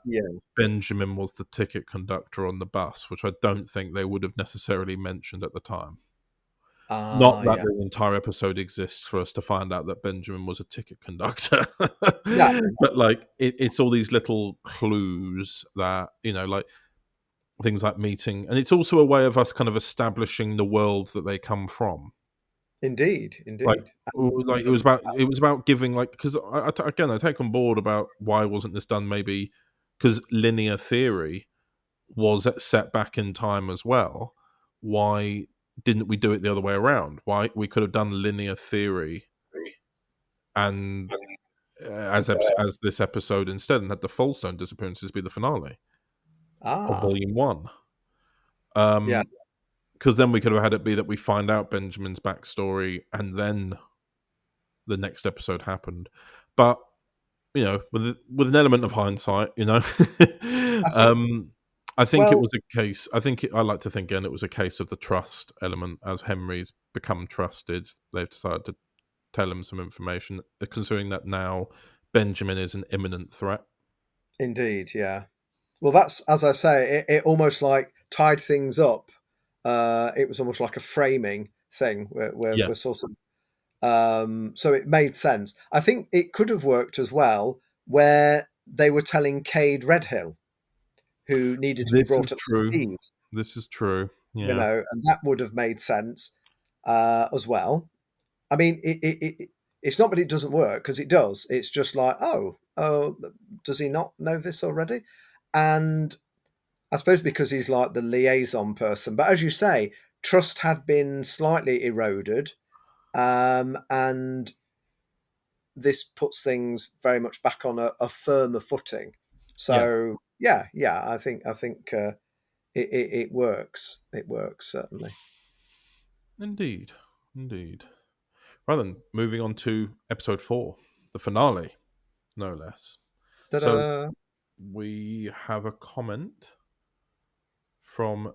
Benjamin was the ticket conductor on the bus, which I don't think they would have necessarily mentioned at the time. Not that the entire episode exists for us to find out that Benjamin was a ticket conductor. But like it's all these little clues that, like things like meeting, and it's also a way of us kind of establishing the world that they come from. Indeed. Like it was about giving, like, because I take on board about why wasn't this done, maybe because linear theory was set back in time as well. Why didn't we do it the other way around? Why we could have done linear theory and as this episode instead, and had the Falstone disappearances be the finale of Volume 1. Because then we could have had it be that we find out Benjamin's backstory and then the next episode happened. But with an element of hindsight, I think it was a case. I like to think again it was a case of the trust element. As Henry's become trusted, they've decided to tell him some information, considering that now Benjamin is an imminent threat. Indeed, yeah. Well, that's, as I say, it almost like tied things up. It was almost like a framing thing where we're sort of... so it made sense. I think it could have worked as well where they were telling Cade Redhill, who needed to be brought up to speed. This is true. Yeah. And that would have made sense as well. I mean, it's not that it doesn't work, because it does. It's just like, oh, does he not know this already? And I suppose because he's like the liaison person. But as you say, trust had been slightly eroded, and this puts things very much back on a firmer footing. So yeah, I think it works. It works, certainly. Indeed. Right then, moving on to episode 4, the finale, no less. Ta-da. So we have a comment from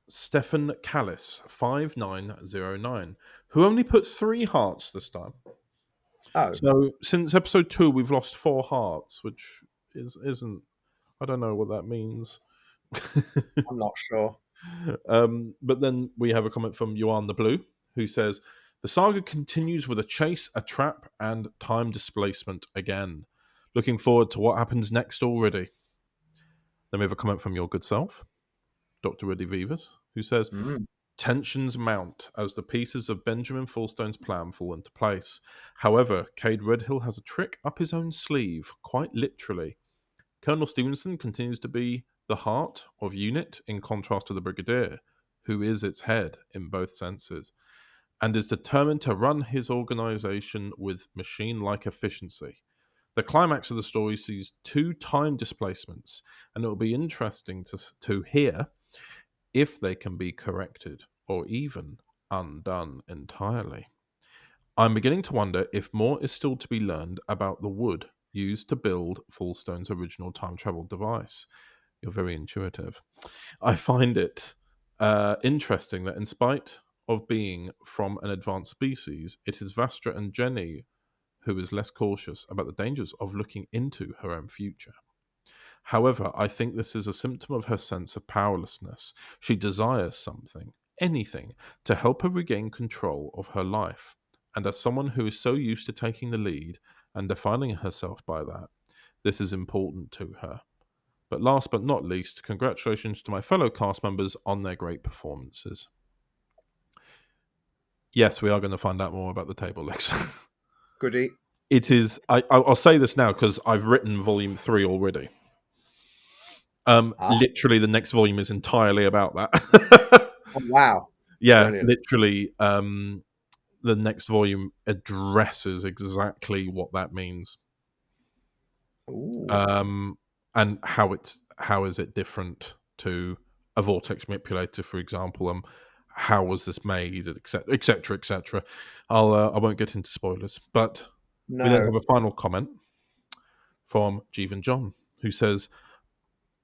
Stefan Callis 5909, who only put 3 hearts this time. Oh. So since episode 2, we've lost 4 hearts, which isn't. I don't know what that means. I'm not sure. But then we have a comment from Yuan the Blue, who says, the saga continues with a chase, a trap, and time displacement again. Looking forward to what happens next already. Then we have a comment from your good self, Dr. Eddie Vivas, who says, tensions mount as the pieces of Benjamin Falstone's plan fall into place. However, Cade Redhill has a trick up his own sleeve, quite literally. Colonel Stevenson continues to be the heart of UNIT in contrast to the Brigadier, who is its head in both senses, and is determined to run his organization with machine-like efficiency. The climax of the story sees 2 time displacements, and it will be interesting to hear if they can be corrected or even undone entirely. I'm beginning to wonder if more is still to be learned about the wood used to build Falstone's original time travel device. You're very intuitive. I find it interesting that in spite of being from an advanced species, it is Vastra and Jenny who is less cautious about the dangers of looking into her own future. However, I think this is a symptom of her sense of powerlessness. She desires something, anything, to help her regain control of her life. And as someone who is so used to taking the lead and defining herself by that, this is important to her. But last but not least, congratulations to my fellow cast members on their great performances. Yes, we are going to find out more about the table licks. Goody. It is. I'll say this now because I've written volume 3 already. Literally, the next volume is entirely about that. Oh, wow. Yeah, Brilliant. literally. The next volume addresses exactly what that means. Ooh. And how is it different to a vortex manipulator, for example? How was this made, etc., etc., etc. I won't get into spoilers, but we then No. have a final comment from Jeevan John, who says,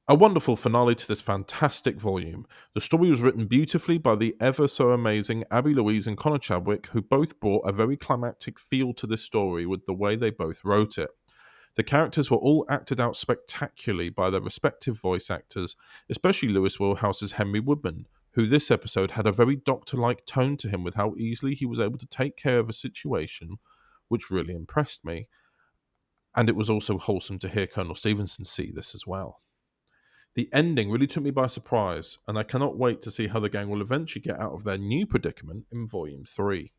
a wonderful finale to this fantastic volume. The story was written beautifully by the ever so amazing Abby Louise and Connor Chadwick, who both brought a very climactic feel to this story with the way they both wrote it. The characters were all acted out spectacularly by their respective voice actors, especially Lewis Willhouse's Henry Woodman, who this episode had a very doctor-like tone to him with how easily he was able to take care of a situation, which really impressed me. And it was also wholesome to hear Colonel Stevenson see this as well. The ending really took me by surprise, and I cannot wait to see how the gang will eventually get out of their new predicament in Volume 3.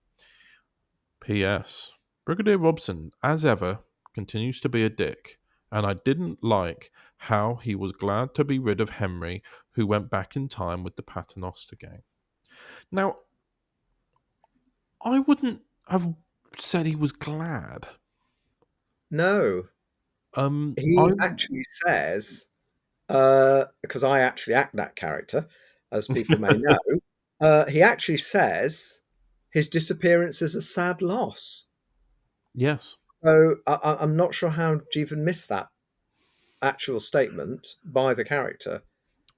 P.S. Brigadier Robson, as ever, continues to be a dick, and I didn't like how he was glad to be rid of Henry, who went back in time with the Paternoster gang. Now, I wouldn't have said he was glad. No. He actually says, because I actually act that character, as people may know, he actually says his disappearance is a sad loss. Yes. So I'm not sure how Jeevan missed that actual statement by the character.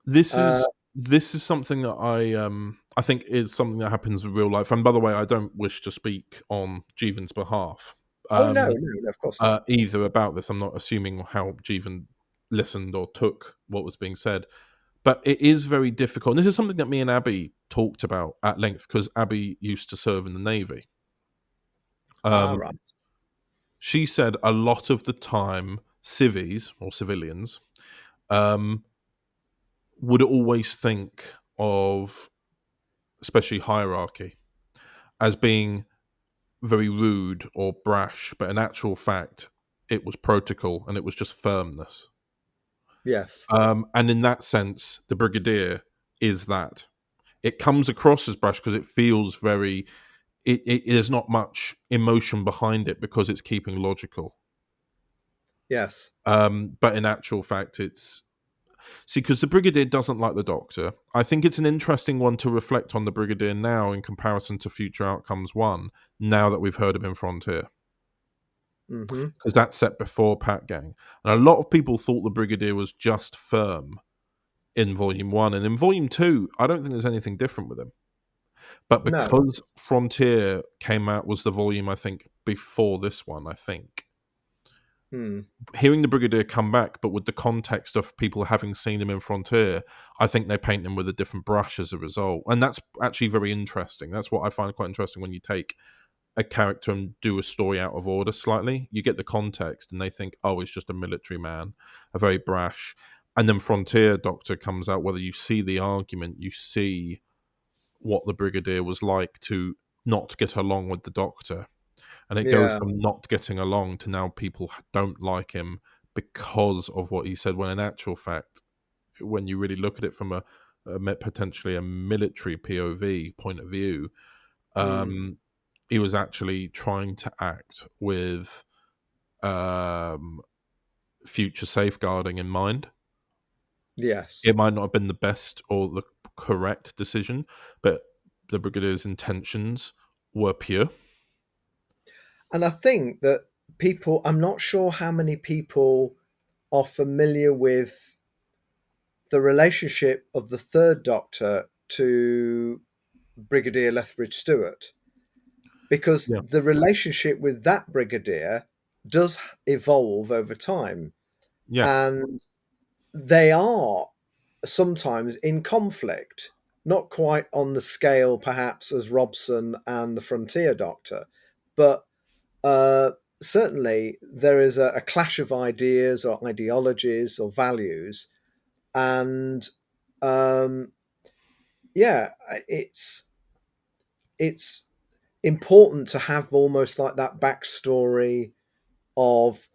This is something that I think is something that happens in real life. And by the way, I don't wish to speak on Jeevan's behalf. No, of course not. Either about this. I'm not assuming how Jeevan listened or took what was being said. But it is very difficult. And this is something that me and Abby talked about at length, because Abby used to serve in the Navy. Right. She said a lot of the time, civvies or civilians would always think of, especially hierarchy, as being very rude or brash, but in actual fact, it was protocol and it was just firmness. Yes. And in that sense, the Brigadier is that. It comes across as brash because it feels very... There's not much emotion behind it because it's keeping logical. Yes. But in actual fact, it's... See, because the Brigadier doesn't like the Doctor. I think it's an interesting one to reflect on the Brigadier now in comparison to Future Outcomes 1, now that we've heard him in Frontier. Because that's set before Pat Gang. And a lot of people thought the Brigadier was just firm in Volume 1. And in Volume 2, I don't think there's anything different with him. But because Frontier came out, was the volume, I think, before this one, I think. Hearing the Brigadier come back, but with the context of people having seen him in Frontier, I think they paint him with a different brush as a result. And that's actually very interesting. That's what I find quite interesting when you take a character and do a story out of order slightly. You get the context and they think, oh, he's just a military man, a very brash. And then Frontier Doctor comes out, whether you see the argument, you see what the Brigadier was like to not get along with the Doctor. And it goes from not getting along to now people don't like him because of what he said, when in actual fact, when you really look at it from a potentially a military POV point of view, he was actually trying to act with future safeguarding in mind. Yes. It might not have been the best or the correct decision, but the Brigadier's intentions were pure. And I think that people, I'm not sure how many people are familiar with the relationship of the third Doctor to Brigadier Lethbridge Stewart, because the relationship with that Brigadier does evolve over time. And they are sometimes in conflict, not quite on the scale perhaps as Robson and the Frontier Doctor, but certainly there is a clash of ideas or ideologies or values, and it's important to have almost like that backstory of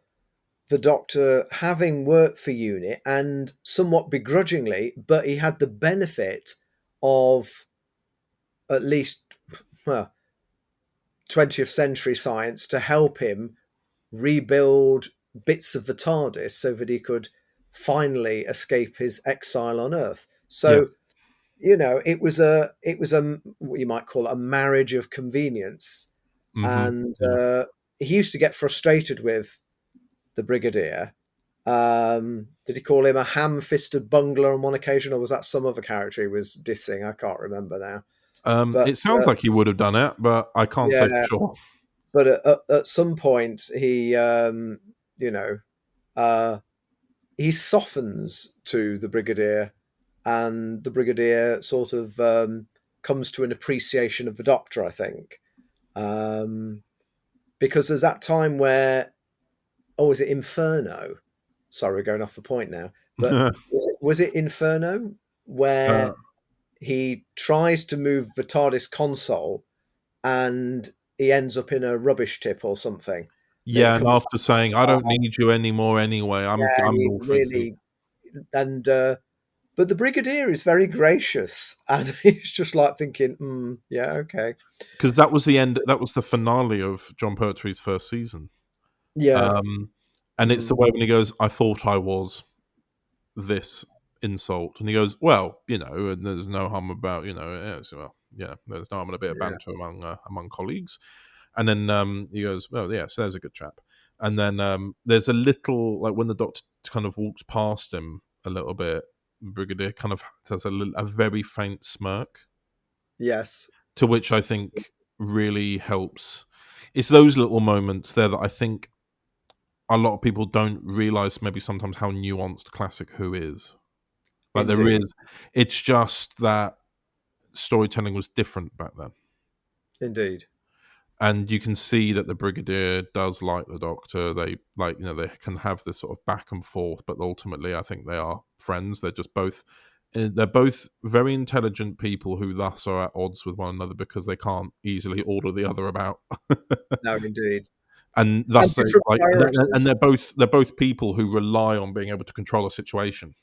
the Doctor having worked for UNIT and somewhat begrudgingly, but he had the benefit of at least 20th century science to help him rebuild bits of the TARDIS so that he could finally escape his exile on Earth. So, it was what you might call a marriage of convenience. And he used to get frustrated with the Brigadier. Did he call him a ham-fisted bungler on one occasion, or was that some other character he was dissing? I can't remember now. But It sounds like he would have done it, but I can't say for sure. But at some point, he, he softens to the Brigadier, and the Brigadier sort of comes to an appreciation of the Doctor, I think. Because there's that time where, is it Inferno? Sorry, we're going off the point now. But was it Inferno where he tries to move the TARDIS console and he ends up in a rubbish tip or something? Yeah, and after saying, "I don't need you anymore anyway," I'm really, and but the Brigadier is very gracious, and he's just like thinking, yeah, okay. Because that was the end. That was the finale of John Pertwee's first season. Yeah, and it's the way when he goes, "I thought I was this insult," and he goes, "Well, and there's no harm about there's no harm in a bit of banter among colleagues." And then he goes, "Well, yeah, so there's a good chap." And then there's a little, like when the Doctor kind of walks past him a little bit, Brigadier kind of does a very faint smirk. Yes. To which I think really helps. It's those little moments there that I think a lot of people don't realise maybe sometimes how nuanced classic Who is. Like there is. It's just that storytelling was different back then. Indeed. And you can see that the Brigadier does like the Doctor. They they can have this sort of back and forth, but ultimately I think they are friends. They're both very intelligent people who thus are at odds with one another because they can't easily order the other about. No, indeed. And thus they're both people who rely on being able to control a situation.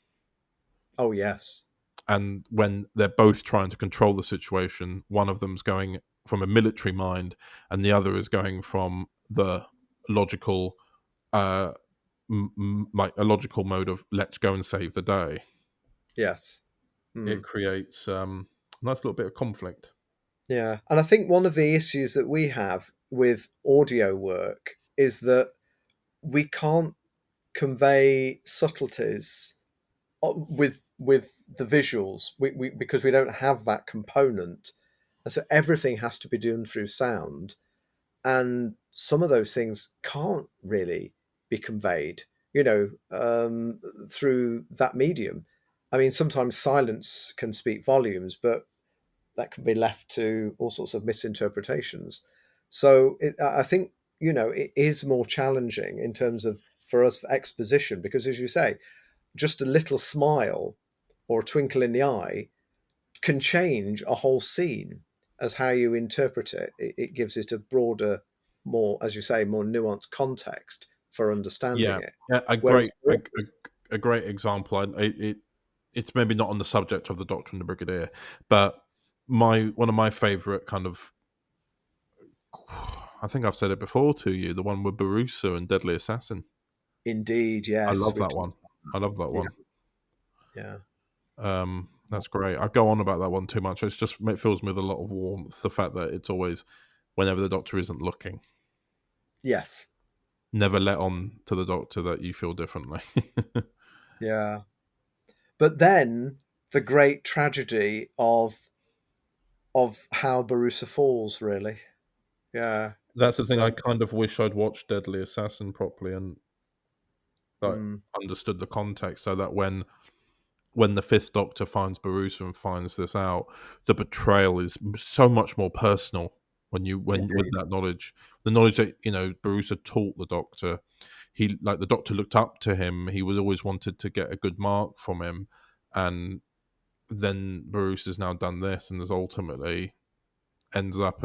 Oh yes. And when they're both trying to control the situation, one of them's going from a military mind, and the other is going from the logical, like a logical mode of let's go and save the day. Yes, it creates a nice little bit of conflict. Yeah, and I think one of the issues that we have with audio work is that we can't convey subtleties with the visuals, because we don't have that component, and so everything has to be done through sound, and some of those things can't really be conveyed, through that medium. I mean, sometimes silence can speak volumes, but that can be left to all sorts of misinterpretations. So I think, it is more challenging in terms of, for us, for exposition, because as you say, just a little smile or a twinkle in the eye can change a whole scene as how you interpret it. It gives it a broader, more, as you say, more nuanced context for understanding it. Yeah, a great example. It's maybe not on the subject of the Doctor and the Brigadier, but one of my favourite kind of, I think I've said it before to you, the one with Barusa and Deadly Assassin. Indeed, yes. I love that one. Yeah. That's great. I go on about that one too much. It fills me with a lot of warmth. The fact that it's always whenever the Doctor isn't looking. Yes. Never let on to the Doctor that you feel differently. Yeah. But then the great tragedy of how Barusa falls, really. Yeah. That's the thing. I kind of wish I'd watched Deadly Assassin properly and understood the context, so that when the Fifth Doctor finds Barusa and finds this out, the betrayal is so much more personal with that knowledge. The knowledge that, Barusa taught the Doctor. The Doctor looked up to him. He was always wanted to get a good mark from him. And then Barusa's now done this and has ultimately ends up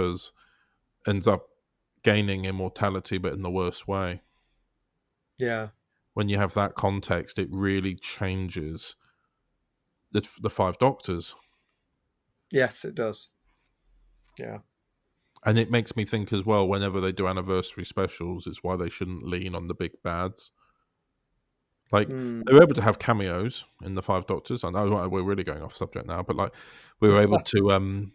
gaining immortality, but in the worst way. Yeah. When you have that context, it really changes the Five Doctors. Yes, it does. Yeah. And it makes me think as well, whenever they do anniversary specials, it's why they shouldn't lean on the big bads. Like, they were able to have cameos in the Five Doctors. I know we're really going off subject now, but like, we were able to,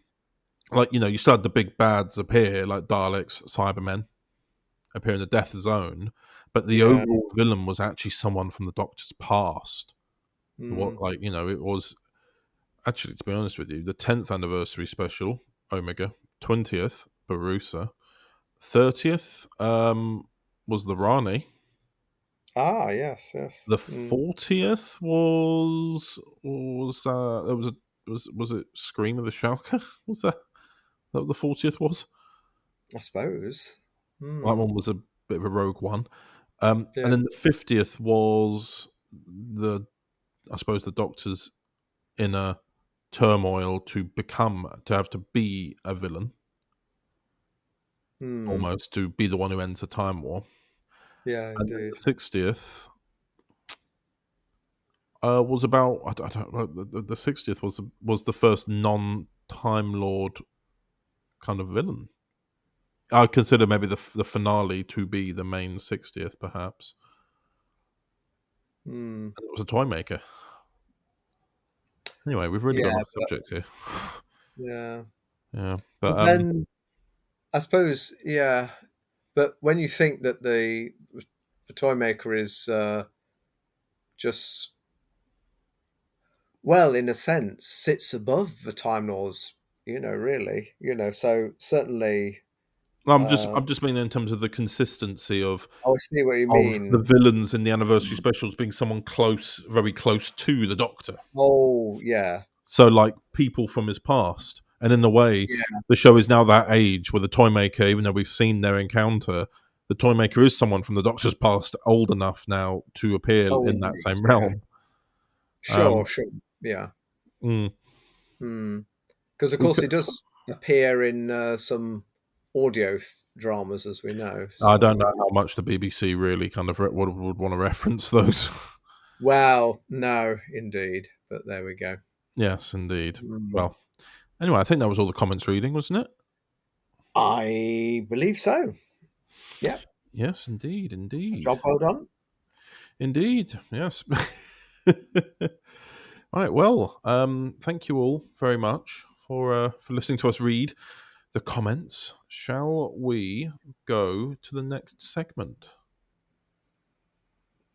like, you know, you still had the big bads appear, like Daleks, Cybermen appear in the Death Zone, but the overall villain was actually someone from the Doctor's past. What, like, you know, it was actually, to be honest with you, the 10th anniversary special, Omega, 20th, Barusa, 30th was the Rani. Ah, yes. The 40th was it Scream of the Shulker? Was that what the 40th was? I suppose. That one was a bit of a rogue one. And then the 50th was I suppose the Doctor's inner turmoil to have to be a villain. Almost to be the one who ends the Time War. Yeah, and indeed. The 60th was about, I don't know, the 60th was the first non-Time Lord kind of villain. I consider maybe the finale to be the main 60th, perhaps. And it was a toy maker. Anyway, we've really gone off subject here. Yeah. But then, I suppose, but when you think that the toy maker is just, well, in a sense, sits above the Time Lords, you know, really, you know, so certainly. I'm just meaning in terms of the consistency of. I see what you mean. The villains in the anniversary specials being someone close, very close to the Doctor. Oh, yeah. So, like, people from his past. And in a way, the show is now that age where the Toymaker, even though we've seen their encounter, the Toymaker is someone from the Doctor's past, old enough now to appear in that same realm. Sure. Yeah. Because, of course, he does appear in some audio dramas, as we know. So. I don't know how much the BBC really kind of would want to reference those. Well, no, indeed. But there we go. Yes, indeed. Well, anyway, I think that was all the comments reading, wasn't it? I believe so. Yeah. Yes, indeed. Job well done. Indeed, yes. All right, well, thank you all very much for listening to us read the comments. Shall we go to the next segment?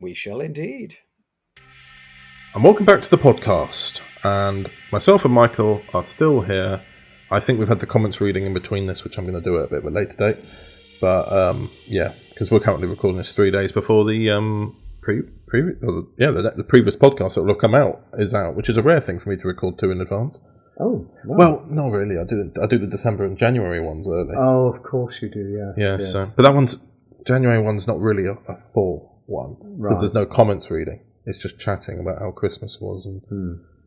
We shall indeed. And welcome back to the podcast. And myself and Michael are still here. I think we've had the comments reading in between this, which I'm going to do at a bit of a later date. But yeah, because we're currently recording this 3 days before the the previous podcast that will have come out is out, which is a rare thing for me to record 2 in advance. Oh, nice. Well, not really. I do the December and January ones early. Oh, of course you do. Yes. Yeah. Yes. So, but that January one's not really a full one because there's no comments reading. It's just chatting about how Christmas was and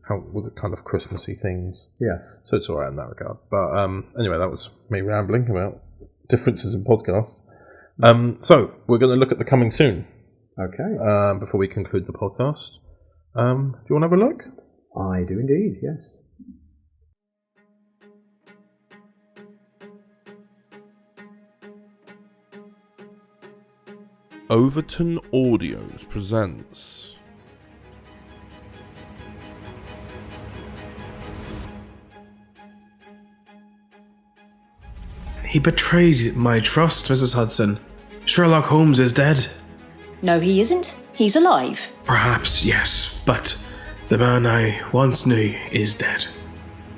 how with the kind of Christmassy things. Yes. So it's all right in that regard. But anyway, that was me rambling about differences in podcasts. So we're going to look at the coming soon. Okay. Before we conclude the podcast, do you want to have a look? I do indeed. Yes. Overton Audios presents He betrayed my trust, Mrs. Hudson. Sherlock Holmes is dead. No, he isn't. He's alive. Perhaps, yes, but the man I once knew is dead.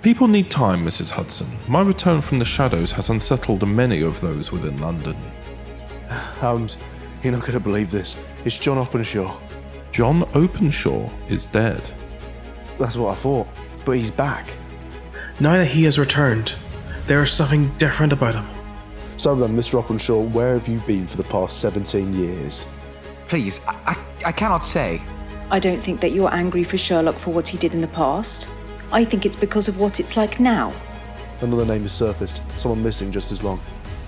People need time, Mrs. Hudson. My return from the shadows has unsettled many of those within London. Holmes, you're not going to believe this. It's John Openshaw. John Openshaw is dead. That's what I thought, but he's back. Now that he has returned, there is something different about him. So then, Mr. Openshaw, where have you been for the past 17 years? Please, I cannot say. I don't think that you're angry for Sherlock for what he did in the past. I think it's because of what it's like now. Another name has surfaced. Someone missing just as long.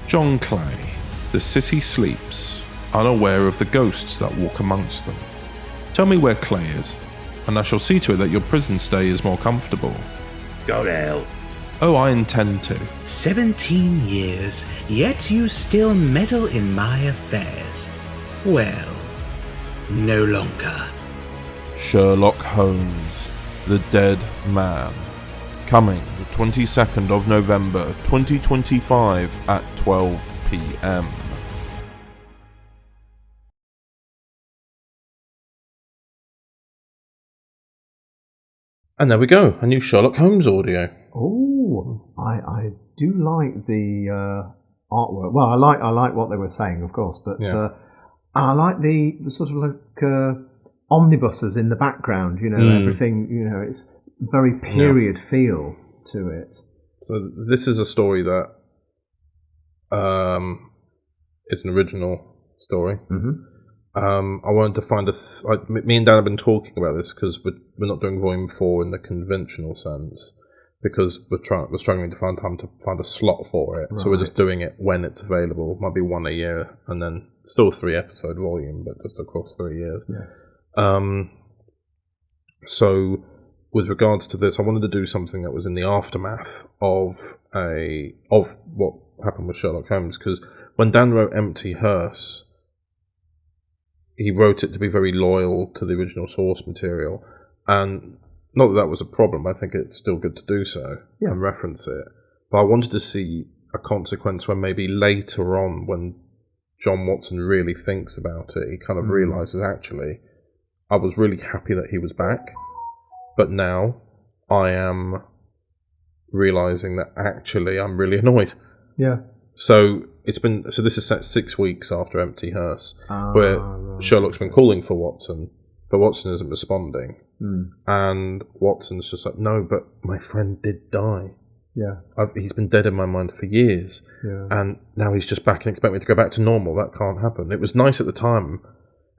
John Clay. The city sleeps, unaware of the ghosts that walk amongst them. Tell me where Clay is, and I shall see to it that your prison stay is more comfortable. Got out. Oh, I intend to. 17 years, yet you still meddle in my affairs. Well, no longer. Sherlock Holmes, The Dead Man. Coming the 22nd of November 2025 at 12 p.m. And there we go, a new Sherlock Holmes audio. Oh, I do like the artwork. Well, I like what they were saying, of course, but I like the sort of like omnibuses in the background. Everything. It's very period feel to it. So this is a story that is an original story. Mm-hmm. I wanted to find me and Dan have been talking about this because we're not doing Volume 4 in the conventional sense because we're struggling to find time to find a slot for it. Right. So we're just doing it when it's available. Might be one a year, and then still 3-episode volume, but just across 3 years. Yes. So with regards to this, I wanted to do something that was in the aftermath of what happened with Sherlock Holmes, because when Dan wrote Empty Hearse, he wrote it to be very loyal to the original source material, and not that was a problem. I think it's still good to do so and reference it. But I wanted to see a consequence when maybe later on, when John Watson really thinks about it, he kind of realizes, actually, I was really happy that he was back, but now I am realizing that actually I'm really annoyed. Yeah. So this is set 6 weeks after Empty Hearse, where Sherlock's been calling for Watson, but Watson isn't responding. And Watson's just like, no, but my friend did die. Yeah. He's been dead in my mind for years. Yeah. And now he's just back and expect me to go back to normal. That can't happen. It was nice at the time.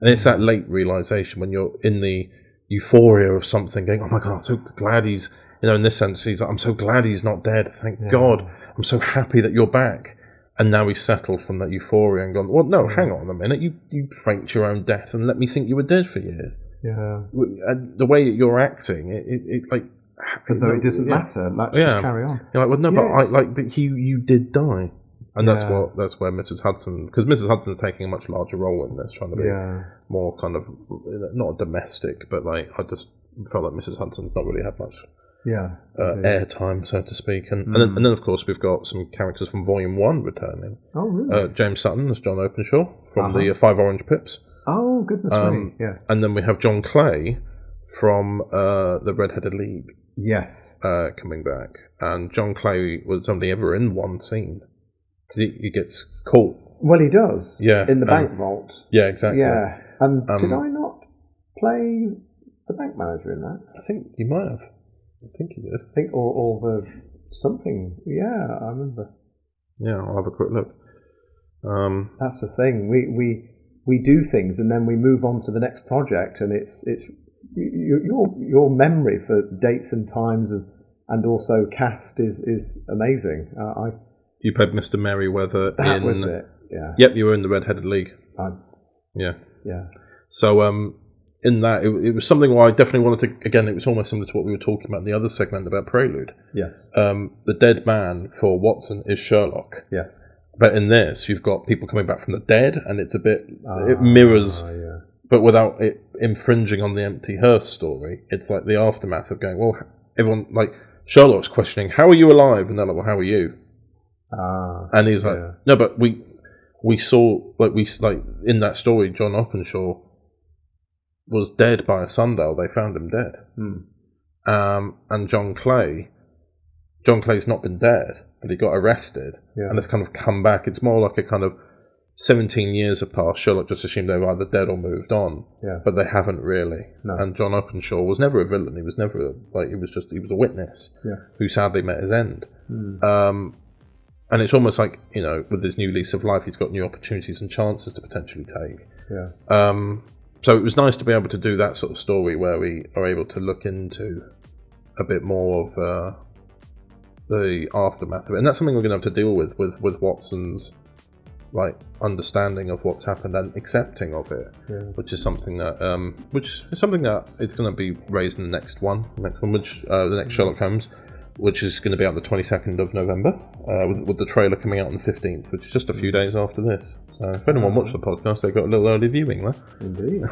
And it's that late realization when you're in the euphoria of something, going, oh my God, I'm so glad he's, in this sense, he's like, I'm so glad he's not dead. Thank God. I'm so happy that you're back. And now he's settled from that euphoria and gone, well, no, hang on a minute. You faked your own death and let me think you were dead for years. Yeah. And the way you're acting, it like... As though it doesn't matter. Let's just carry on. You're like, well, no, but you did die. And that's where Mrs. Hudson... Because Mrs. Hudson's taking a much larger role in this, trying to be more kind of... Not domestic, but like, I just felt like Mrs. Hudson's not really had much... airtime, so to speak, and then of course we've got some characters from Volume 1 returning. Oh, really? James Sutton as John Openshaw from the 5 Orange Pips. Oh, goodness me! Yes. And then we have John Clay from the Red-Headed League. Yes. Coming back, and John Clay was only ever in one scene. He gets caught. Well, he does. Yeah. In the bank vault. Yeah, exactly. Yeah. And did I not play the bank manager in that? I think you might have. I think you did. I think, or the something. Yeah, I remember. Yeah, I'll have a quick look. That's the thing. We do things and then we move on to the next project, and it's your memory for dates and times and also cast is amazing. You played Mr. Merriweather. That was it. Yeah. Yep, you were in the Red-Headed League. Yeah. Yeah. So in that, it was something where I definitely wanted to, again, it was almost similar to what we were talking about in the other segment about Prelude. Yes. The dead man for Watson is Sherlock. Yes. But in this, you've got people coming back from the dead, and it's a bit, it mirrors, but without it infringing on the Empty Hearse story. It's like the aftermath of going, well, everyone, like, Sherlock's questioning, how are you alive? And they're like, well, how are you? And he's like, no, but we saw, like, in that story, John Openshaw was dead by a sundial. They found him dead. And John Clay's not been dead, but he got arrested and has kind of come back. It's more like a kind of 17 years have passed. Sherlock just assumed they were either dead or moved on, but they haven't really. No. And John Openshaw was never a villain. He was never he was a witness who sadly met his end. And it's almost like, with his new lease of life, he's got new opportunities and chances to potentially take. So it was nice to be able to do that sort of story where we are able to look into a bit more of the aftermath of it. And that's something we're going to have to deal with Watson's understanding of what's happened and accepting of it, which is something that it's going to be raised in the next one, which the next Sherlock Holmes, which is going to be out the 22nd of November, with the trailer coming out on the 15th, which is just a few days after this. So if anyone watched the podcast, they got a little early viewing there. Indeed.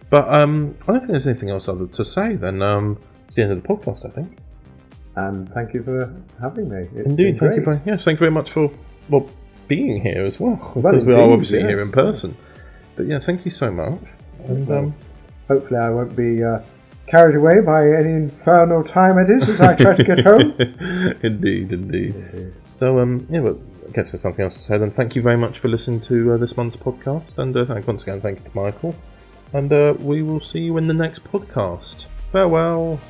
But I don't think there's anything else other to say. Then it's the end of the podcast, I think. And thank you for having me. Indeed, thank you very much for being here as well, because we are obviously here in person. But yeah, thank you so much. And hopefully, I won't be carried away by any infernal time it is as I try to get home. Indeed. So but I guess there's nothing else to say. Then thank you very much for listening to this month's podcast, and once again, thank you to Michael. And we will see you in the next podcast. Farewell.